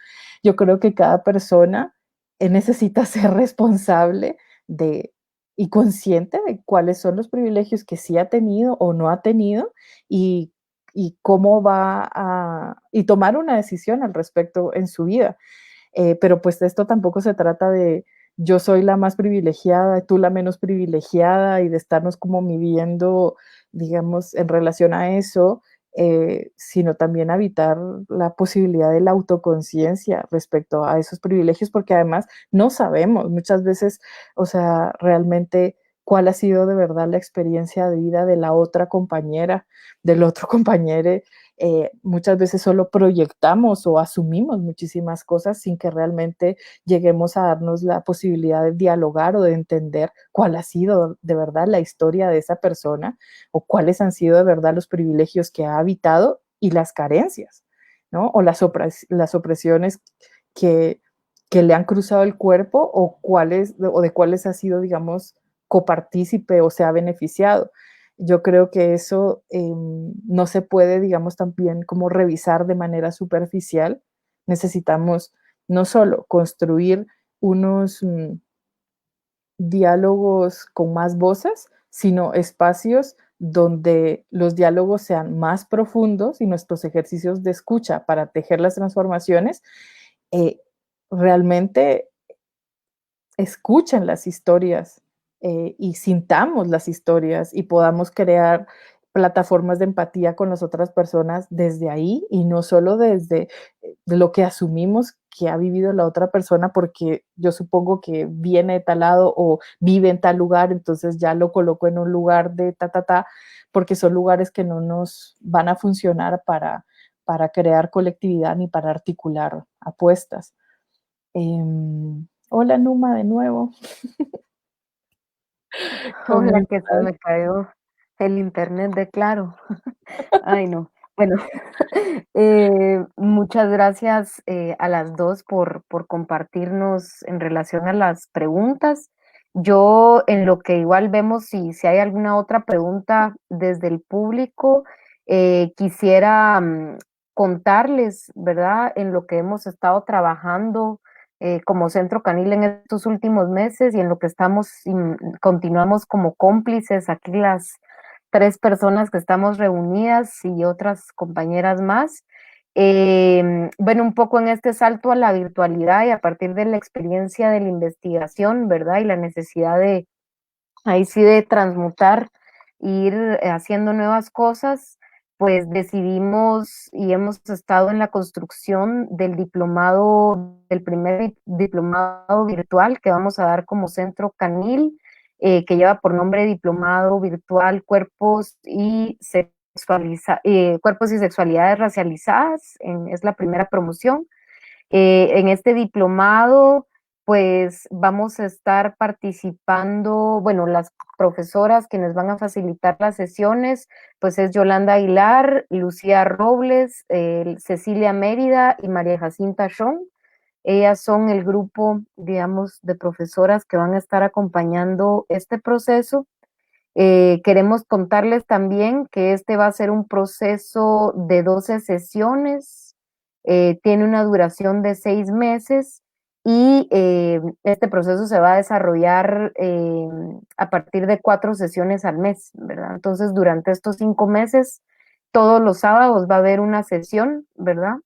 Speaker 2: Yo creo que cada persona necesita ser responsable de y consciente de cuáles son los privilegios que sí ha tenido o no ha tenido y cómo y tomar una decisión al respecto en su vida. Pero pues esto tampoco se trata de yo soy la más privilegiada, tú la menos privilegiada y de estarnos como midiendo, digamos, en relación a eso, sino también habitar la posibilidad de la autoconciencia respecto a esos privilegios, porque además no sabemos muchas veces, o sea, realmente cuál ha sido de verdad la experiencia de vida de la otra compañera, del otro compañero. Muchas veces solo proyectamos o asumimos muchísimas cosas sin que realmente lleguemos a darnos la posibilidad de dialogar o de entender cuál ha sido de verdad la historia de esa persona o cuáles han sido de verdad los privilegios que ha habitado y las carencias, ¿no? O las opresiones que, que le han cruzado el cuerpo o de cuáles ha sido, digamos, copartícipe o se ha beneficiado. Yo creo que eso no se puede, digamos, también como revisar de manera superficial. Necesitamos no solo construir unos diálogos con más voces, sino espacios donde los diálogos sean más profundos y nuestros ejercicios de escucha para tejer las transformaciones realmente escuchen las historias y sintamos las historias y podamos crear plataformas de empatía con las otras personas desde ahí y no solo desde de lo que asumimos que ha vivido la otra persona porque yo supongo que viene de tal lado o vive en tal lugar, entonces ya lo coloco en un lugar de porque son lugares que no nos van a funcionar para crear colectividad ni para articular apuestas. Hola Numa de nuevo. ¿Cómo
Speaker 1: Hola, que se
Speaker 2: estás?
Speaker 1: me cayó el internet de Claro. Ay, no. Bueno, muchas gracias a las dos por compartirnos en relación a las preguntas. Yo, en lo que igual vemos si hay alguna otra pregunta desde el público, quisiera contarles, ¿verdad?, en lo que hemos estado trabajando como Centro Canil en estos últimos meses y en lo que continuamos como cómplices aquí las 3 personas que estamos reunidas y otras compañeras más. Bueno, un poco en este salto a la virtualidad y a partir de la experiencia de la investigación, ¿verdad? Y la necesidad de, ahí sí, de transmutar, ir haciendo nuevas cosas, pues decidimos y hemos estado en la construcción del diplomado, del primer diplomado virtual que vamos a dar como Centro Canil, que lleva por nombre Diplomado Virtual Cuerpos y Sexualidades Racializadas, es la primera promoción. En este diplomado, pues vamos a estar participando, bueno, las profesoras quienes van a facilitar las sesiones, pues es Yolanda Aguilar, Lucía Robles, Cecilia Mérida y María Jacinta Schon. Ellas son el grupo, digamos, de profesoras que van a estar acompañando este proceso. Queremos contarles también que este va a ser un proceso de 12 sesiones, tiene una duración de 6 meses y este proceso se va a desarrollar a partir de 4 sesiones al mes, ¿verdad? Entonces, durante estos 5 meses, todos los sábados va a haber una sesión, ¿verdad?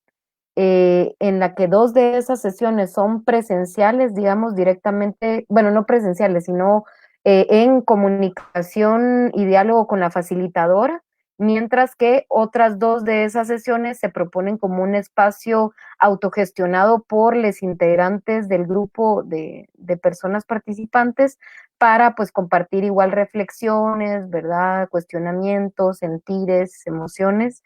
Speaker 1: En la que 2 de esas sesiones son presenciales, digamos, directamente, bueno, no presenciales, sino en comunicación y diálogo con la facilitadora, mientras que otras 2 de esas sesiones se proponen como un espacio autogestionado por los integrantes del grupo de personas participantes para pues compartir igual reflexiones, ¿verdad? Cuestionamientos, sentires, emociones.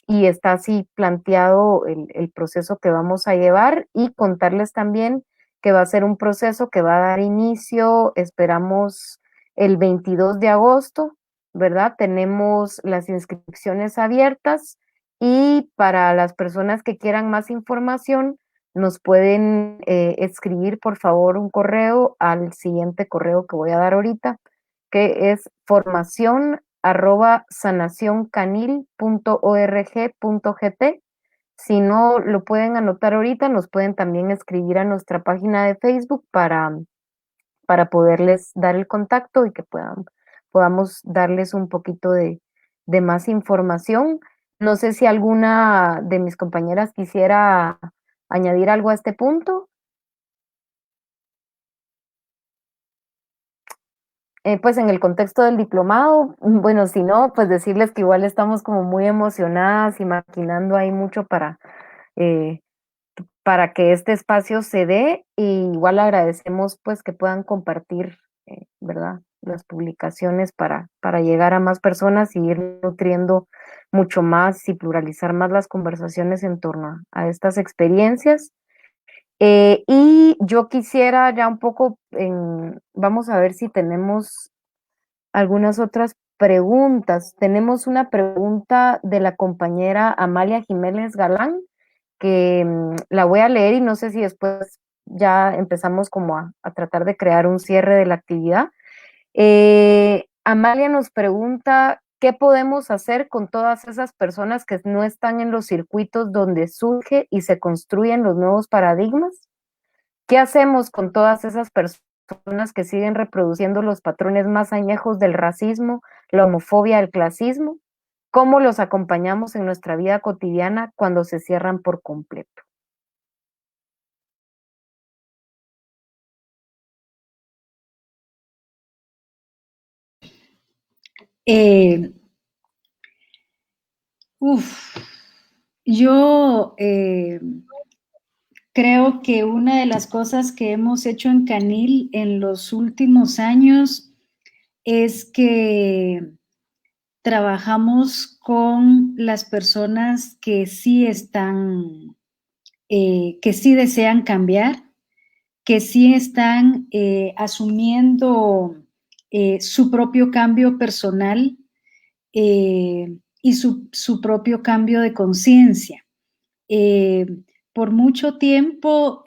Speaker 1: Y está así planteado el proceso que vamos a llevar y contarles también que va a ser un proceso que va a dar inicio, esperamos, el 22 de agosto, ¿verdad? Tenemos las inscripciones abiertas y para las personas que quieran más información, nos pueden escribir, por favor, un correo al siguiente correo que voy a dar ahorita, que es formación@sanacioncanil.org.gt. Si no lo pueden anotar ahorita, nos pueden también escribir a nuestra página de Facebook para poderles dar el contacto y que podamos darles un poquito de más información. No sé si alguna de mis compañeras quisiera añadir algo a este punto. Pues en el contexto del diplomado, bueno, si no, pues decirles que igual estamos como muy emocionadas y maquinando ahí mucho eh, para que este espacio se dé, y igual agradecemos pues que puedan compartir, ¿verdad? Las publicaciones para llegar a más personas y ir nutriendo mucho más y pluralizar más las conversaciones en torno a estas experiencias. Y yo quisiera ya un poco, vamos a ver si tenemos algunas otras preguntas. Tenemos una pregunta de la compañera Amalia Jiménez Galán, que la voy a leer y no sé si después ya empezamos como a tratar de crear un cierre de la actividad. Amalia nos pregunta, ¿qué podemos hacer con todas esas personas que no están en los circuitos donde surge y se construyen los nuevos paradigmas? ¿Qué hacemos con todas esas personas que siguen reproduciendo los patrones más añejos del racismo, la homofobia, el clasismo? ¿Cómo los acompañamos en nuestra vida cotidiana cuando se cierran por completo?
Speaker 3: Eh, yo creo que una de las cosas que hemos hecho en Canil en los últimos años es que trabajamos con las personas que sí están, que sí desean cambiar, que sí están asumiendo su propio cambio personal y su propio cambio de conciencia. Por mucho tiempo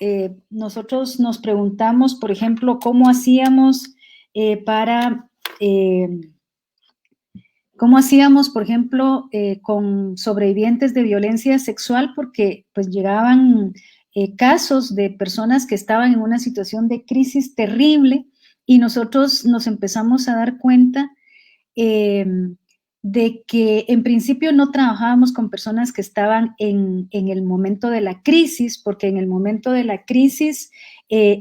Speaker 3: nosotros nos preguntamos, por ejemplo, cómo hacíamos por ejemplo, con sobrevivientes de violencia sexual, porque pues llegaban casos de personas que estaban en una situación de crisis terrible y nosotros nos empezamos a dar cuenta de que en principio no trabajábamos con personas que estaban en el momento de la crisis, porque en el momento de la crisis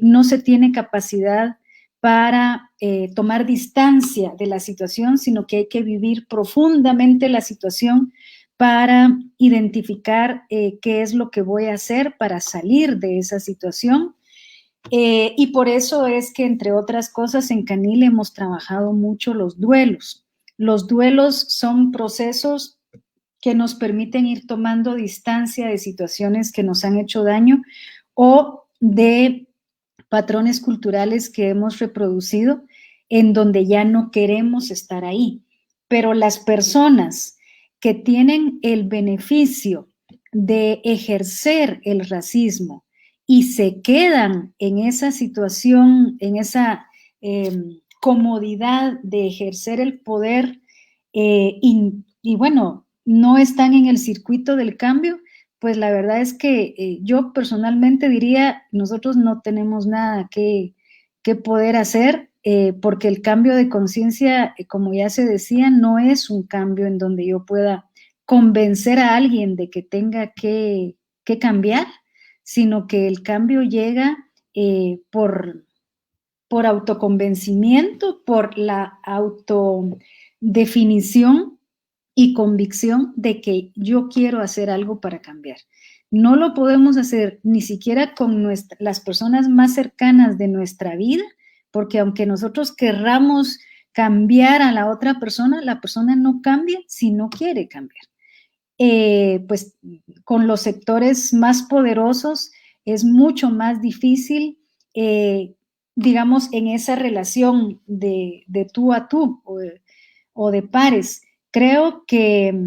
Speaker 3: no se tiene capacidad para tomar distancia de la situación, sino que hay que vivir profundamente la situación para identificar qué es lo que voy a hacer para salir de esa situación. Y por eso es que, entre otras cosas, en Canil hemos trabajado mucho los duelos. Los duelos son procesos que nos permiten ir tomando distancia de situaciones que nos han hecho daño o de patrones culturales que hemos reproducido en donde ya no queremos estar ahí. Pero las personas que tienen el beneficio de ejercer el racismo y se quedan en esa situación, en esa comodidad de ejercer el poder y bueno, no están en el circuito del cambio, pues la verdad es que yo personalmente diría, nosotros no tenemos nada que poder hacer, porque el cambio de conciencia, como ya se decía, no es un cambio en donde yo pueda convencer a alguien de que tenga que cambiar, sino que el cambio llega por autoconvencimiento, por la autodefinición y convicción de que yo quiero hacer algo para cambiar. No lo podemos hacer ni siquiera con las personas más cercanas de nuestra vida, porque aunque nosotros querramos cambiar a la otra persona, la persona no cambia si no quiere cambiar. Pues con los sectores más poderosos es mucho más difícil, digamos, en esa relación de tú a tú o de pares. Creo que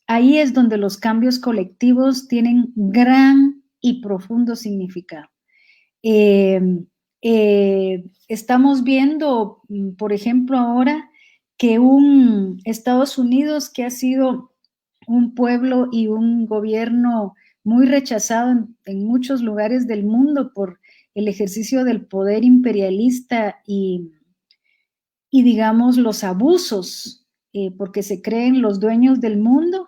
Speaker 3: ahí es donde los cambios colectivos tienen gran y profundo significado. Estamos viendo, por ejemplo, ahora que Estados Unidos, que ha sido un pueblo y un gobierno muy rechazado en muchos lugares del mundo por el ejercicio del poder imperialista y digamos, los abusos, porque se creen los dueños del mundo,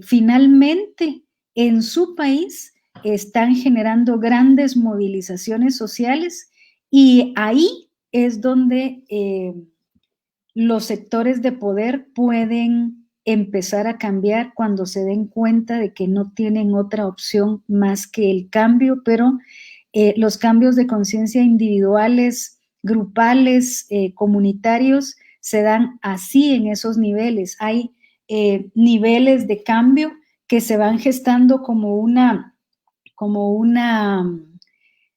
Speaker 3: finalmente en su país están generando grandes movilizaciones sociales y ahí es donde los sectores de poder pueden empezar a cambiar cuando se den cuenta de que no tienen otra opción más que el cambio, pero los cambios de conciencia individuales, grupales, comunitarios, se dan así en esos niveles. Hay niveles de cambio que se van gestando como una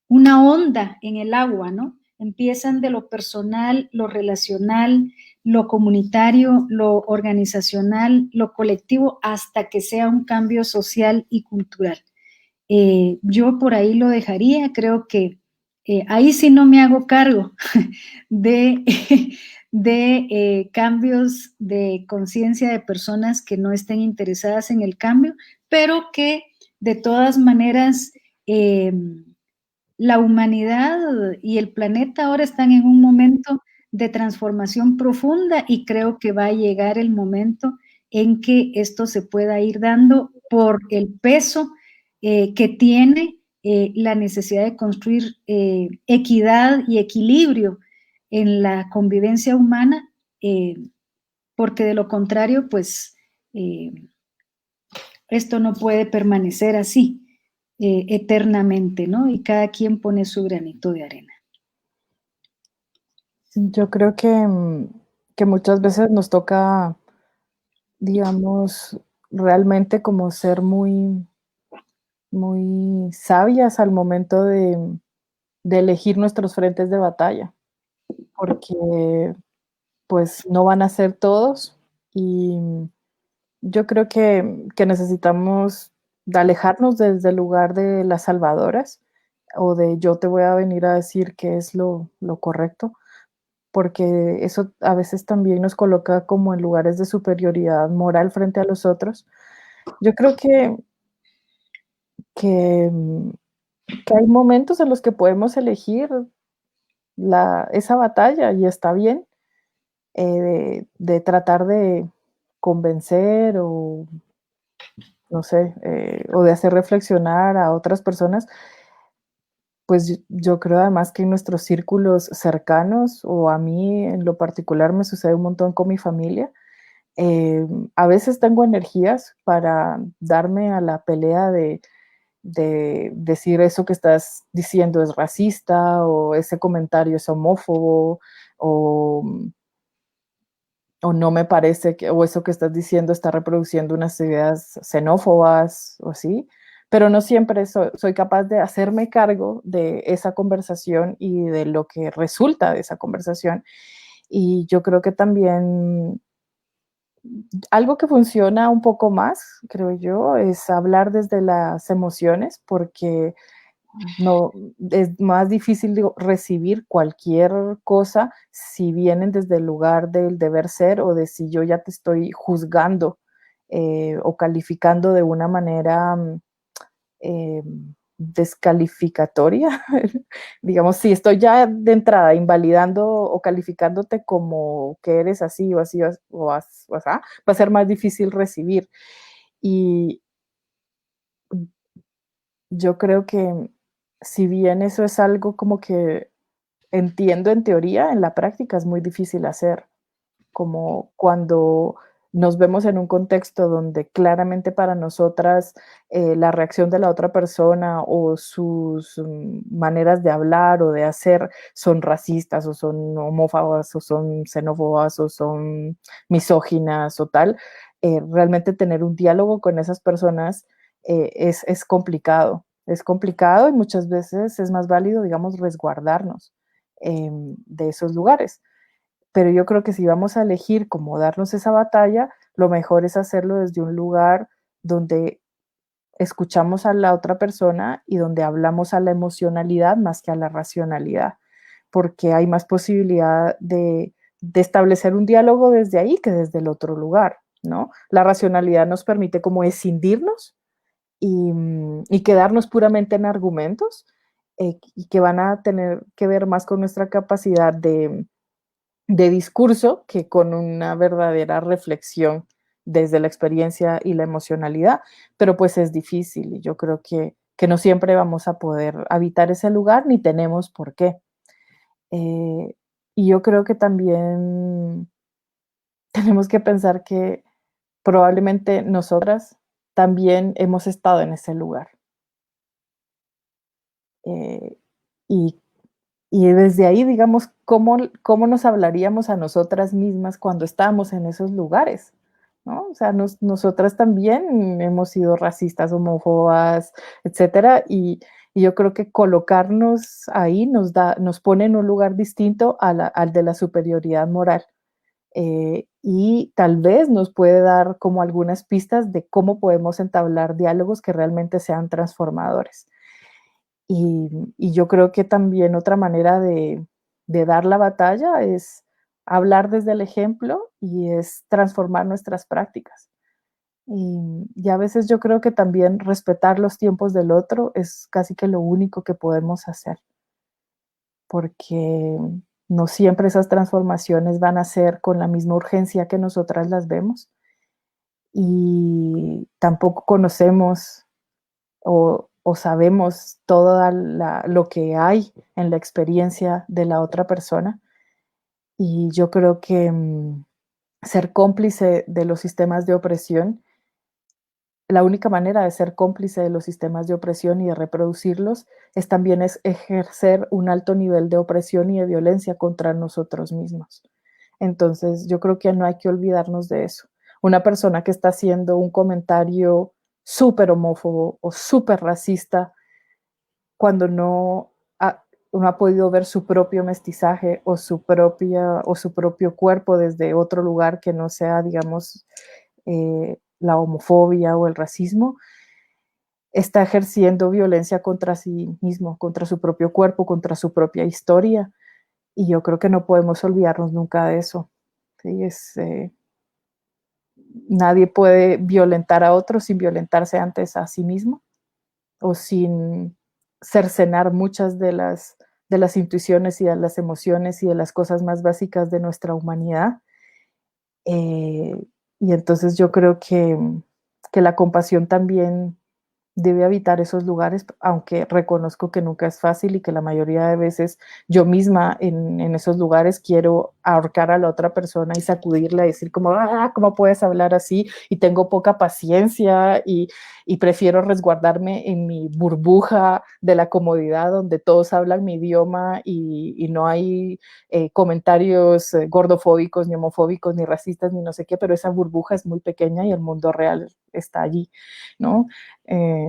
Speaker 3: onda en el agua, ¿no? Empiezan de lo personal, lo relacional, lo comunitario, lo organizacional, lo colectivo, hasta que sea un cambio social y cultural. Yo por ahí lo dejaría, creo que ahí sí no me hago cargo de, cambios de conciencia de personas que no estén interesadas en el cambio, pero que de todas maneras la humanidad y el planeta ahora están en un momento de transformación profunda y creo que va a llegar el momento en que esto se pueda ir dando por el peso que tiene la necesidad de construir equidad y equilibrio en la convivencia humana, porque de lo contrario, pues esto no puede permanecer así eternamente, ¿no? Y cada quien pone su granito de arena.
Speaker 2: Yo creo que muchas veces nos toca, digamos, realmente como ser muy, muy sabias al momento de elegir nuestros frentes de batalla, porque pues no van a ser todos y Yo creo que necesitamos alejarnos desde el lugar de las salvadoras o de yo te voy a venir a decir qué es lo correcto, porque eso a veces también nos coloca como en lugares de superioridad moral frente a los otros. Yo creo que, mm, que hay momentos en los que podemos elegir esa batalla y está bien, de tratar de convencer o no sé, o de hacer reflexionar a otras personas, pues yo creo además que en nuestros círculos cercanos, o a mí en lo particular me sucede un montón con mi familia, a veces tengo energías para darme a la pelea de decir eso que estás diciendo es racista o ese comentario es homófobo o o no me parece que, o eso que estás diciendo está reproduciendo unas ideas xenófobas o así, pero no siempre soy capaz de hacerme cargo de esa conversación y de lo que resulta de esa conversación. Y yo creo que también algo que funciona un poco más, creo yo, es hablar desde las emociones, porque no, es más difícil digo, recibir cualquier cosa si vienen desde el lugar del deber ser o de si yo ya te estoy juzgando o calificando de una manera eh, descalificatoria. Digamos, si estoy ya de entrada invalidando o calificándote como que eres así o así o así, va a ser más difícil recibir. Y yo creo que si bien eso es algo como que entiendo en teoría, en la práctica es muy difícil hacer, como cuando nos vemos en un contexto donde claramente para nosotras la reacción de la otra persona o sus maneras de hablar o de hacer son racistas o son homófobas o son xenófobas o son misóginas o tal, realmente tener un diálogo con esas personas es complicado. Es complicado y muchas veces es más válido, digamos, resguardarnos de esos lugares. Pero yo creo que si vamos a elegir cómo darnos esa batalla, lo mejor es hacerlo desde un lugar donde escuchamos a la otra persona y donde hablamos a la emocionalidad más que a la racionalidad, porque hay más posibilidad de establecer un diálogo desde ahí que desde el otro lugar, ¿no? La racionalidad nos permite como escindirnos y quedarnos puramente en argumentos y que van a tener que ver más con nuestra capacidad de discurso que con una verdadera reflexión desde la experiencia y la emocionalidad, pero pues es difícil y yo creo que no siempre vamos a poder habitar ese lugar ni tenemos por qué. Eh, y yo creo que también tenemos que pensar que probablemente nosotras también hemos estado en ese lugar. Eh, y Y desde ahí, digamos, ¿cómo nos hablaríamos a nosotras mismas cuando estamos en esos lugares? ¿No? O sea, nosotras también hemos sido racistas, homófobas, etcétera, y yo creo que colocarnos ahí nos pone en un lugar distinto al de la superioridad moral. Y tal vez nos puede dar como algunas pistas de cómo podemos entablar diálogos que realmente sean transformadores. Y yo creo que también otra manera de dar la batalla es hablar desde el ejemplo y es transformar nuestras prácticas. Y a veces yo creo que también respetar los tiempos del otro es casi que lo único que podemos hacer, porque no siempre esas transformaciones van a ser con la misma urgencia que nosotras las vemos y tampoco conocemos o sabemos todo lo que hay en la experiencia de la otra persona. Y yo creo que ser cómplice de los sistemas de opresión, la única manera de ser cómplice de los sistemas de opresión y de reproducirlos es también es ejercer un alto nivel de opresión y de violencia contra nosotros mismos. Entonces, yo creo que no hay que olvidarnos de eso. Una persona que está haciendo un comentario súper homófobo o súper racista cuando no ha podido ver su propio mestizaje o su propio cuerpo desde otro lugar que no sea, digamos, la homofobia o el racismo, está ejerciendo violencia contra sí mismo, contra su propio cuerpo, contra su propia historia. Y yo creo que no podemos olvidarnos nunca de eso. ¿Sí? Nadie puede violentar a otro sin violentarse antes a sí mismo o sin cercenar muchas de las intuiciones y de las emociones y de las cosas más básicas de nuestra humanidad. Y entonces yo creo que la compasión también debe habitar esos lugares, aunque reconozco que nunca es fácil y que la mayoría de veces yo misma en esos lugares quiero ahorcar a la otra persona y sacudirla y decir como, ¿cómo puedes hablar así? Y tengo poca paciencia y prefiero resguardarme en mi burbuja de la comodidad donde todos hablan mi idioma y no hay comentarios gordofóbicos, ni homofóbicos, ni racistas, ni no sé qué, pero esa burbuja es muy pequeña y el mundo real está allí, ¿no? Eh,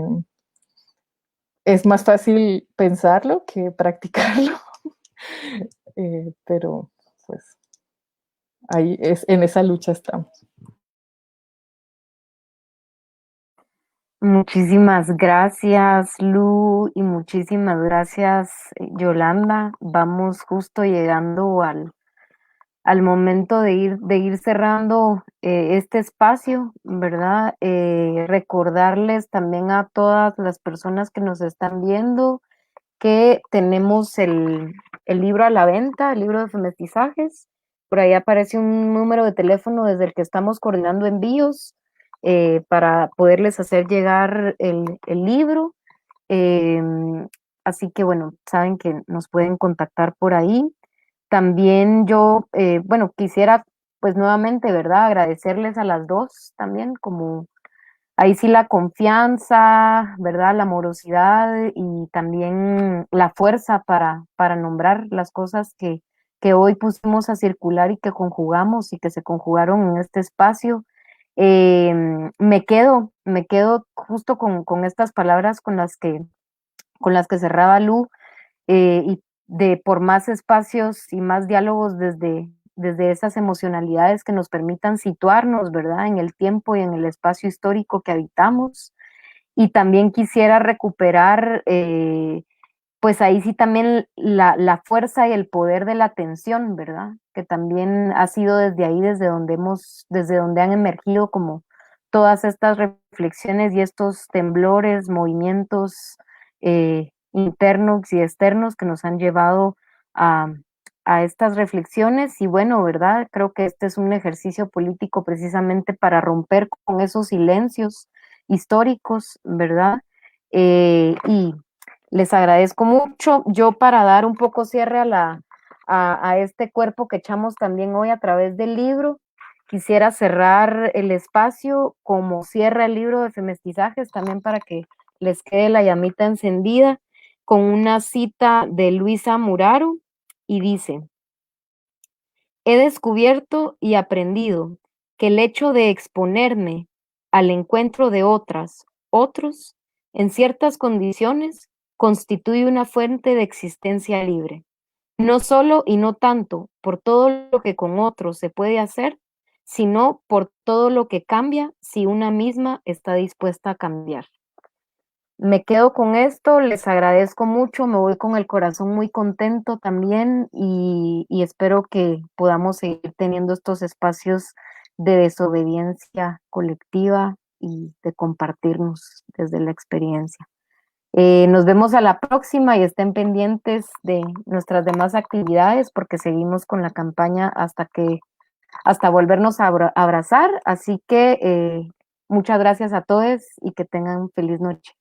Speaker 2: es más fácil pensarlo que practicarlo, pero pues ahí es, en esa lucha estamos.
Speaker 1: Muchísimas gracias, Lu, y muchísimas gracias, Yolanda. Vamos justo llegando al momento de ir cerrando este espacio, ¿verdad? Recordarles también a todas las personas que nos están viendo que tenemos el libro a la venta, el libro de femestizajes. Por ahí aparece un número de teléfono desde el que estamos coordinando envíos para poderles hacer llegar el libro. Eh, Así que bueno, saben que nos pueden contactar por ahí. También yo, bueno, quisiera pues nuevamente, ¿verdad? Agradecerles a las dos también, como ahí sí la confianza, ¿verdad? La amorosidad y también la fuerza para nombrar las cosas que hoy pusimos a circular y que conjugamos y que se conjugaron en este espacio. Me quedo justo con estas palabras con las que cerraba Lu, y de por más espacios y más diálogos desde esas emocionalidades que nos permitan situarnos, ¿verdad? En el tiempo y en el espacio histórico que habitamos. Y también quisiera recuperar, pues ahí sí también la fuerza y el poder de la atención, ¿verdad? Que también ha sido desde ahí, desde donde han emergido como todas estas reflexiones y estos temblores, movimientos internos y externos que nos han llevado a, a estas reflexiones. Y bueno, ¿verdad? Creo que este es un ejercicio político precisamente para romper con esos silencios históricos, ¿verdad? Y les agradezco mucho. Yo para dar un poco cierre a este cuerpo que echamos también hoy a través del libro, quisiera cerrar el espacio como cierra el libro de Femestizajes, también para que les quede la llamita encendida, con una cita de Luisa Muraro, y dice: he descubierto y aprendido que el hecho de exponerme al encuentro de otros, en ciertas condiciones, constituye una fuente de existencia libre, no solo y no tanto por todo lo que con otros se puede hacer, sino por todo lo que cambia si una misma está dispuesta a cambiar. Me quedo con esto, les agradezco mucho, me voy con el corazón muy contento también y espero que podamos seguir teniendo estos espacios de desobediencia colectiva y de compartirnos desde la experiencia. Nos vemos a la próxima y estén pendientes de nuestras demás actividades porque seguimos con la campaña hasta volvernos a abrazar. Así que muchas gracias a todos y que tengan feliz noche.